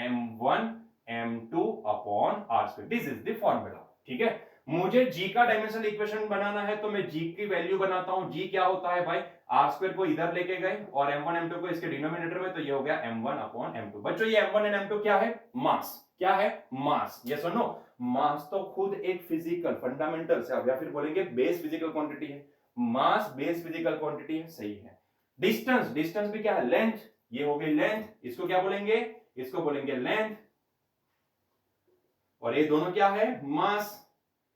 m1 m2 upon r square, this is the formula। ठीक है, मुझे G का डायमेंशनल इक्वेशन बनाना है तो मैं G की वैल्यू बनाता हूं। G क्या होता है भाई, r स्क्वायर को इधर लेके गए और m1 m2 को इसके डिनोमिनेटर में, तो ये हो गया m1 upon m2। बच्चों ये m1 और m2 क्या है, मास, क्या है, मास। ये सुनो, मास तो खुद एक फिजिकल फंडामेंटल से, या फिर बोलेंगे बेस फिजिकल क्वांटिटी है। मास बेस फिजिकल क्वांटिटी है, सही है। डिस्टेंस, डिस्टेंस भी क्या है, लेंथ, ये हो गई लेंथ, इसको क्या बोलेंगे, इसको बोलेंगे लेंथ। और ये दोनों क्या है, मास,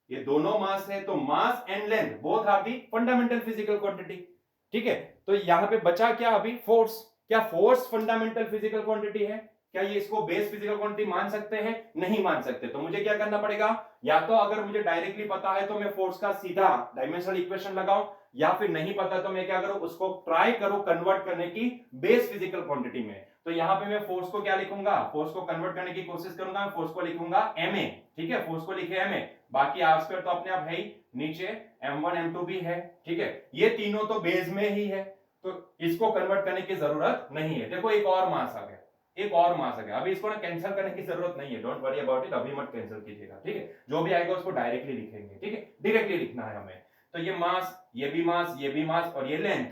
ये दोनों मास है, तो mass and length both are the fundamental physical quantity. ठीक है, तो यहां पे बचा क्या अभी, फोर्स। क्या फोर्स फंडामेंटल फिजिकल क्वांटिटी है, क्या ये इसको बेस फिजिकल क्वांटिटी मान सकते हैं, नहीं मान सकते। तो मुझे क्या करना पड़ेगा, या तो अगर मुझे डायरेक्टली पता है तो मैं फोर्स का सीधा डायमेंशनल इक्वेशन लगाऊं, या फिर नहीं पता तो मैं क्या करूं, उसको ट्राई करूं कन्वर्ट करने की बेस फिजिकल क्वांटिटी में। तो यहां पे मैं फोर्स को क्या लिखूंगा, फोर्स को कन्वर्ट करने की कोशिश करूंगा, मैं फोर्स को लिखूंगा ma। ठीक है, फोर्स को लिखे ma, बाकी r स्क्वायर तो अपने आप है ही, नीचे m1 m2 भी है। ठीक है, ये तीनों तो बेस में ही है, तो इसको कन्वर्ट करने की जरूरत नहीं है। देखो एक और मास आ गया, एक और मास आ गया, अभी इसको ना कैंसिल करने की जरूरत नहीं है, डोंट वरी अबाउट इट, अभी मत कैंसिल कीजिएगा। ठीक है, जो भी आएगा उसको डायरेक्टली लिखेंगे। ठीक है, डायरेक्टली लिखना है हमें। तो ये मास, ये भी मास, ये भी मास, और ये लेंथ,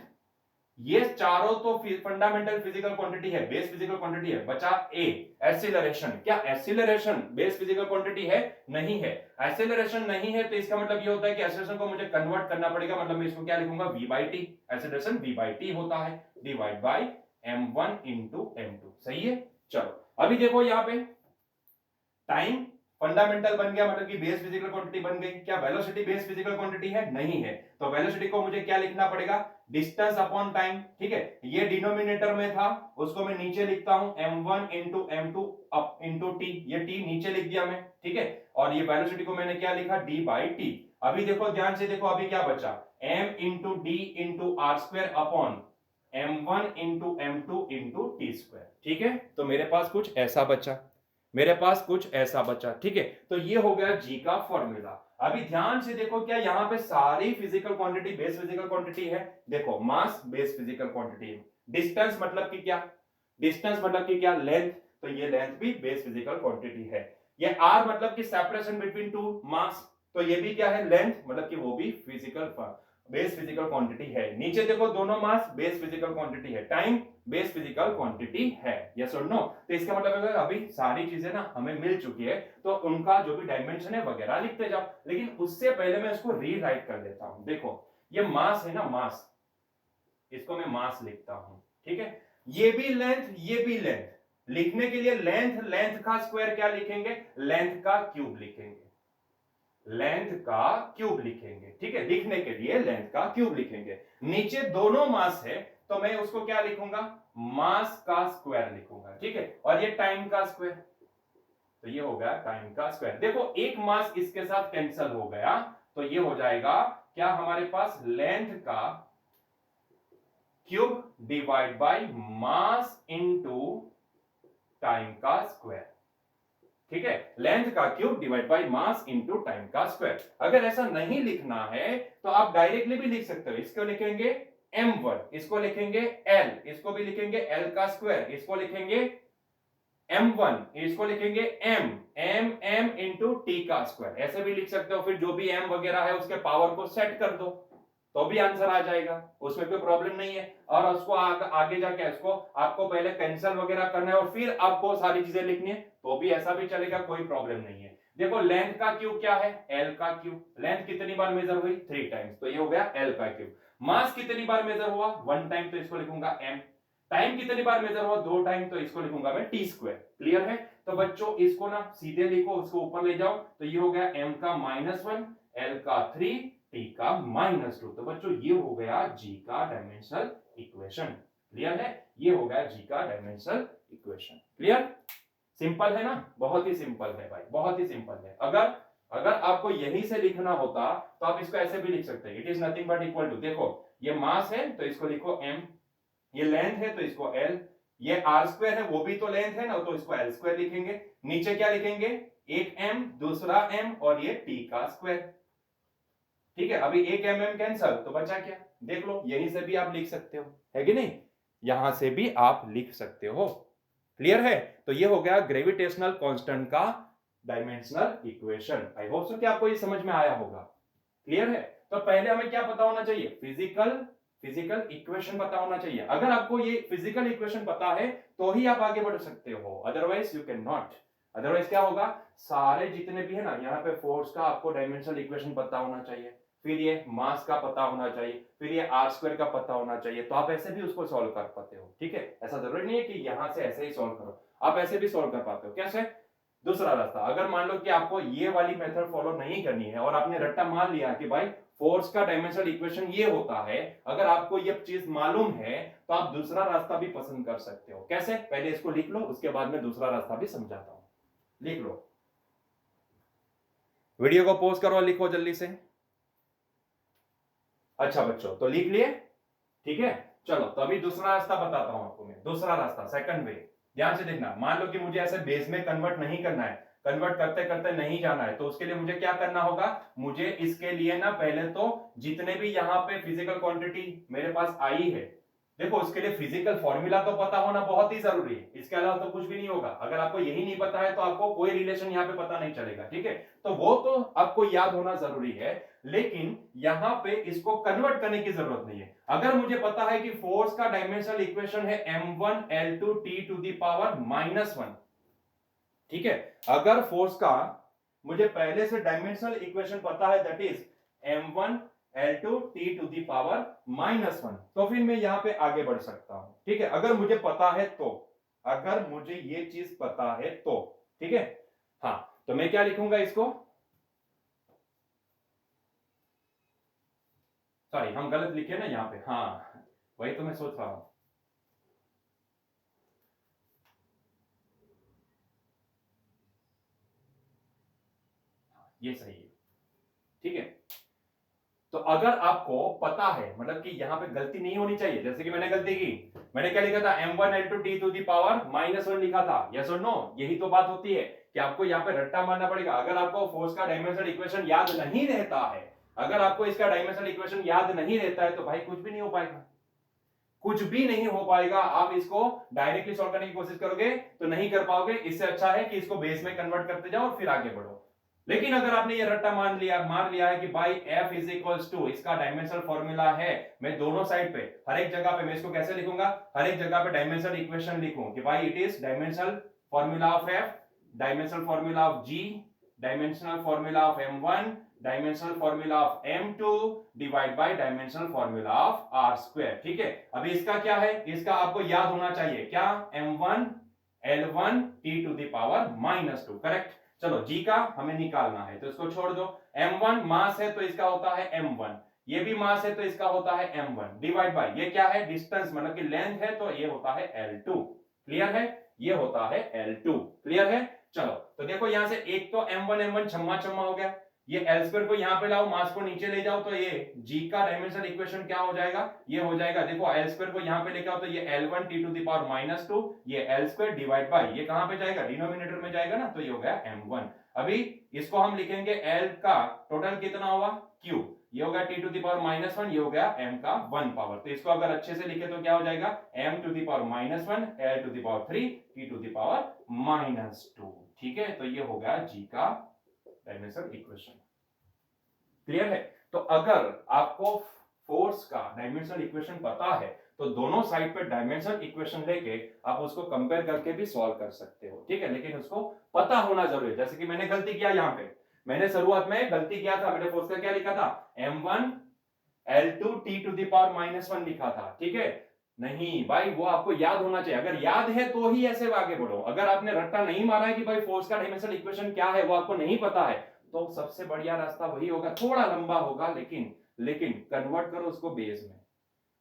ये चारों तो फंडामेंटल फिजिकल क्वांटिटी है, बेस फिजिकल क्वांटिटी है। बचा ए, एक्सीलरेशन। क्या एक्सीलरेशन बेस फिजिकल क्वांटिटी है, नहीं है। एक्सीलरेशन नहीं है तो इसका मतलब ये होता है कि एक्सीलरेशन को मुझे कन्वर्ट करना पड़ेगा, मतलब मैं इसको क्या लिखूंगा, v/t, एक्सीलरेशन v/t होता है, divide by m1 into m2। सही है, चलो अभी देखो यहां पे टाइम फंडामेंटल बन गया, मतलब कि बेस फिजिकल क्वांटिटी बन गई। क्या वेलोसिटी बेस फिजिकल क्वांटिटी है, नहीं है। तो वेलोसिटी को मुझे क्या लिखना पड़ेगा, डिस्टेंस अपॉन टाइम। ठीक है, ये डिनोमिनेटर में था, उसको मैं नीचे लिखता हूं m1 into m2 up into t, ये t नीचे लिख दिया मैं। ठीक है, और ये वेलोसिटी को मैंने क्या लिखा, d/t। अभी देखो ध्यान से देखो, अभी क्या बचा, m into d into r square upon m1 into m2 into t square। ठीक है, तो मेरे पास कुछ ऐसा बचा, मेरे पास कुछ ऐसा बचा। ठीक है, तो ये हो गया जी का फॉर्मूला। अभी ध्यान से देखो, क्या यहां पे सारी physical quantity base physical quantity है। देखो मास बेस फिजिकल क्वांटिटी है, डिस्टेंस मतलब कि क्या, डिस्टेंस मतलब कि क्या, लेंथ, तो ये लेंथ भी बेस फिजिकल क्वांटिटी है। ये आर मतलब कि सेपरेशन बिटवीन टू मास, तो ये भी क्या है, लेंथ, मतलब कि वो भी फिजिकल बेस फिजिकल क्वांटिटी है। नीचे देखो दोनों मास बेस फिजिकल क्वांटिटी है, टाइम बेस फिजिकल क्वांटिटी है, यस और नो। तो इसका मतलब है अभी सारी चीजें ना हमें मिल चुकी है, तो उनका जो भी डायमेंशन है वगैरह लिखते जाओ। लेकिन उससे पहले मैं इसको रीराइट कर देता हूं। देखो ये मास है ना, मास, इसको मैं मास लिखता हूं, ठीक है। ये भी लेंथ, ये भी लेंथ। लिखने के लिए लेंथ, लेंथ का स्क्वायर क्या लिखेंगे, लेंथ का क्यूब लिखेंगे, लेंथ का क्यूब लिखेंगे, ठीक है। लिखने के लिए लेंथ का क्यूब लिखेंगे। नीचे दोनों मास है तो मैं उसको क्या लिखूंगा, मास का स्क्वायर लिखूंगा, ठीक है। और ये टाइम का स्क्वायर, तो ये हो गया टाइम का स्क्वायर। देखो एक मास इसके साथ कैंसिल हो गया, तो ये हो जाएगा क्या हमारे पास, लेंथ का cube divide by mass into time का स्क्वायर, ठीक है। लेंथ का cube divide by mass into time का स्क्वायर। अगर ऐसा नहीं लिखना है तो आप डायरेक्टली भी लिख सकते हो। इसको लिखेंगे m1, इसको लिखेंगे l, इसको भी लिखेंगे l का स्क्वायर, इसको लिखेंगे m1, इसको लिखेंगे m इंटू टी का स्क्वायर। ऐसे भी लिख सकते हो। फिर जो भी m वगैरह है उसके पावर को सेट कर दो तो भी आंसर आ जाएगा, उसमें कोई प्रॉब्लम नहीं है। और उसको आगे जाके इसको आपको पहले कैंसिल वगैरह करना है और फिर आपको सारी चीजें लिखनी है, तो भी ऐसा भी चलेगा, कोई प्रॉब्लम नहीं है। देखो लेंथ का क्यूब क्या है, एल का क्यूब। लेंथ कितनी बार मेजर हुई, 3 टाइम्स, तो ये हो गया एल का क्यूब। मास कितनी बार मेजर हुआ, 1 टाइम, तो इसको लिखूंगा m। टाइम कितनी बार मेजर हुआ, 2 टाइम, तो इसको लिखूंगा मैं टी स्क्वायर। क्लियर है। तो बच्चों इसको ना सीधे लिखो, उसको ऊपर ले जाओ, तो ये हो गया m का -1, l का 3, t का -2। तो बच्चों ये हो गया g का डायमेंशनल इक्वेशन। क्लियर है, ये हो गया g का डायमेंशनल इक्वेशन। क्लियर, सिंपल है ना, बहुत ही सिंपल है भाई, बहुत ही सिंपल है। अगर अगर आपको यहीं से लिखना होता तो आप इसको ऐसे भी लिख सकते हैं, it is nothing but equal to, देखो ये मास है तो इसको लिखो m, ये लेंथ है तो इसको l, ये r स्क्वायर है वो भी तो लेंथ है ना, तो इसको l स्क्वायर लिखेंगे। नीचे क्या लिखेंगे, एक m, दूसरा m, और ये t का स्क्वायर, ठीक है। अभी एक mm कैंसल, तो बचा क्या, देख लो, यहीं से भी आप लिख सकते हो, है कि नहीं, यहां से भी आप लिख सकते हो। क्लियर है। तो ये हो गया ग्रेविटेशनल कांस्टेंट का dimensional equation. I hope so कि आपको ये समझ में आया होगा। क्लियर है। तो पहले हमें क्या पता होना चाहिए, फिजिकल इक्वेशन पता होना चाहिए। अगर आपको ये फिजिकल इक्वेशन पता है तो ही आप आगे बढ़ सकते हो, otherwise you can not. Otherwise क्या होगा, सारे जितने भी है ना, यहाँ पे फोर्स का आपको डायमेंशनल इक्वेशन पता होना चाहिए, फिर ये मास का पता होना चाहिए, फिर ये आर स्क्वायर का पता होना चाहिए, तो आप ऐसे भी उसको सॉल्व कर पाते हो, ठीक है। ऐसा जरूरी नहीं है कि यहां से ऐसे ही सॉल्व करो, आप ऐसे भी सॉल्व कर पाते हो। कैसे, दूसरा रास्ता, अगर मान लो कि आपको ये वाली मेथड फॉलो नहीं करनी है और आपने रट्टा मान लिया कि भाई फोर्स का डायमेंशनल इक्वेशन ये होता है, अगर आपको ये चीज मालूम है तो आप दूसरा रास्ता भी पसंद कर सकते हो। कैसे, पहले इसको लिख लो, उसके बाद में दूसरा रास्ता भी समझाता हूं। लिख लो, वीडियो को पॉज करो और लिखो जल्दी से। अच्छा बच्चों, तो लिख लिए, ठीक है। चलो तो अभी दूसरा रास्ता बताता हूं आपको मैं, दूसरा रास्ता, सेकंड वे। ध्यान से देखना, मान लो कि मुझे ऐसे बेस में कन्वर्ट नहीं करना है, कन्वर्ट करते करते नहीं जाना है, तो उसके लिए मुझे क्या करना होगा, मुझे इसके लिए ना पहले तो जितने भी यहां पे फिजिकल क्वांटिटी मेरे पास आई है, देखो उसके लिए फिजिकल फॉर्मूला तो पता होना बहुत ही जरूरी है, इसके अलावा तो कुछ भी नहीं होगा। अगर आपको यही नहीं पता है तो आपको कोई रिलेशन यहाँ पे पता नहीं चलेगा, ठीक है। तो वो तो आपको याद होना जरूरी है, लेकिन यहां पे इसको कन्वर्ट करने की जरूरत नहीं है। अगर मुझे पता है कि फोर्स का डायमेंशनल इक्वेशन है m1 l2 t to the power -1, ठीक है। अगर फोर्स का मुझे पहले से डायमेंशनल इक्वेशन पता है, that is m1 l2 t to the power -1, तो फिर मैं यहां पे आगे बढ़ सकता हूं, ठीक है। अगर मुझे पता है तो, अगर मुझे ये चीज पता है तो, ठीक है। हाँ, तो मैं क्या लिखूंगा इसको, सॉरी हम गलत लिखे ना यहाँ पे, हाँ वही तो मैं सोच रहा हूं। ये सही है, ठीक है। तो अगर आपको पता है, मतलब कि यहां पे गलती नहीं होनी चाहिए, जैसे कि मैंने गलती की, मैंने क्या लिखा था, m1 l2 t to the power -1 लिखा था, यस और नो। यही तो बात होती है कि आपको यहाँ पे रट्टा मारना पड़ेगा। अगर आपको फोर्स का डायमेंशनल इक्वेशन याद नहीं रहता है, अगर आपको इसका डायमेंशनल इक्वेशन याद नहीं रहता है, तो भाई कुछ भी नहीं हो पाएगा, कुछ भी नहीं हो पाएगा। आप इसको डायरेक्टली सॉल्व करने की कोशिश करोगे तो नहीं कर पाओगे। इससे अच्छा है कि इसको बेस में कन्वर्ट करते जाओ और फिर आगे बढ़ो। लेकिन अगर आपने ये रट्टा मार लिया है कि भाई f इज इक्वल्स टू, इसका डायमेंशनल फॉर्मूला है, मैं दोनों साइड पे हर एक जगह पे मैं इसको कैसे लिखूंगा, हर एक जगह पे डायमेंशनल इक्वेशन लिखूं कि भाई it is dimensional formula of f, dimensional formula of g, dimensional formula of m1, dimensional formula of m2 divide by dimensional formula of r square. ठीक है, अभी इसका क्या है, इसका आपको याद होना चाहिए क्या, m1 L1 t to the power -2, correct. चलो g का हमें निकालना है तो इसको छोड़ दो, m1 मास है तो इसका होता है m1, ये भी मास है तो इसका होता है m1 डिवाइड बाय ये क्या है, डिस्टेंस मतलब कि लेंथ है तो ये होता है L2। क्लियर है, ये होता है L2। क्लियर है, चलो तो देखो यहां से एक तो m1 छम्मा छम्मा हो गया, ये L स्क्वायर को यहां पे लाओ, मास को नीचे ले जाओ तो ये g का डायमेंशनल इक्वेशन क्या हो जाएगा, ये हो जाएगा, देखो L स्क्वायर को यहां पे लेके आओ तो ये L1 t to the power -2, ये L स्क्वायर डिवाइड बाय ये कहां पे जाएगा, डिनोमिनेटर में जाएगा ना, तो ये हो गया m1। अभी इसको हम लिखेंगे L का टोटल कितना होगा Q, ये हो गया t टू द पावर -1, ये हो गया m का 1 पावर, तो इसको अगर अच्छे से लिखे तो क्या हो जाएगा, m to the power -1 L to the power 3 t to the power -2। ठीक है, तो ये हो गया g का डायमेंशनल इक्वेशन। क्लियर है, तो अगर आपको फोर्स का डायमेंशनल इक्वेशन पता है तो दोनों साइड पे डायमेंशनल इक्वेशन लेके आप उसको कंपेयर करके भी सॉल्व कर सकते हो। ठीक है, लेकिन उसको पता होना जरूरी है। जैसे कि मैंने गलती किया, यहाँ पे मैंने शुरुआत में गलती किया था, मैंने फोर्स का क्या लिखा था, m1 L2 t to the power -1 लिखा था। ठीक है, नहीं भाई वो आपको याद होना चाहिए, अगर याद है तो ही ऐसे आगे बढ़ो। अगर आपने रट्टा नहीं मारा है कि भाई फोर्स का डायमेंशनल इक्वेशन क्या है, वो आपको नहीं पता है, तो सबसे बढ़िया रास्ता वही होगा, थोड़ा लंबा होगा लेकिन कन्वर्ट करो उसको बेस में,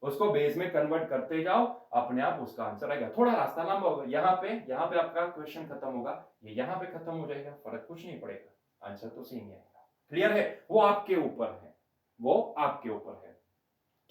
उसको बेस में कन्वर्ट करते जाओ, अपने आप उसका आंसर आएगा। थोड़ा रास्ता लंबा होगा, यहाँ पे आपका क्वेश्चन खत्म होगा, ये यहाँ पे खत्म हो जाएगा, फर्क कुछ नहीं पड़ेगा, आंसर तो सेम ही आएगा। क्लियर है, वो आपके ऊपर है, वो आपके ऊपर है।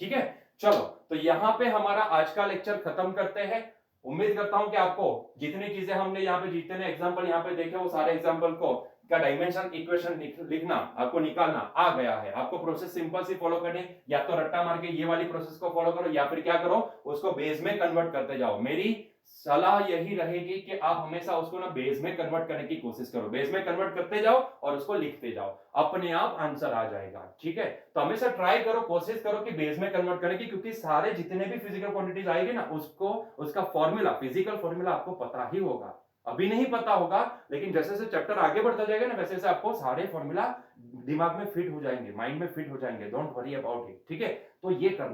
ठीक है, चलो तो यहां पे हमारा आज का लेक्चर खत्म करते हैं। उम्मीद करता हूं कि आपको जितनी चीजें हमने यहाँ पे जितने एग्जांपल यहाँ पे देखे वो सारे एग्जांपल को का डायमेंशन इक्वेशन लिखना आपको निकालना आ गया है। आपको प्रोसेस सिंपल सी फॉलो करनी, या तो रट्टा मार के ये वाली प्रोसेस को फॉलो करो, या फिर क्या करो, उसको बेस में कन्वर्ट करते जाओ। मेरी सलाह यही रहेगी कि आप हमेशा उसको ना बेस में कन्वर्ट करने की कोशिश करो, बेस में कन्वर्ट करते जाओ और उसको लिखते जाओ, अपने आप आंसर आ जाएगा। ठीक है, तो हमेशा ट्राई करो, कोशिश करो कि बेस में कन्वर्ट करने की, क्योंकि सारे जितने भी फिजिकल क्वांटिटीज आएगी ना, उसको उसका फॉर्मूला, फिजिकल फॉर्मूला आपको पता ही होगा। अभी नहीं पता होगा, लेकिन जैसे जैसे चैप्टर आगे बढ़ता जाएगा ना, वैसे वैसे आपको सारे फॉर्मूला दिमाग में फिट हो जाएंगे, माइंड में फिट हो जाएंगे। Don't worry about it. ठीक है, तो ये करना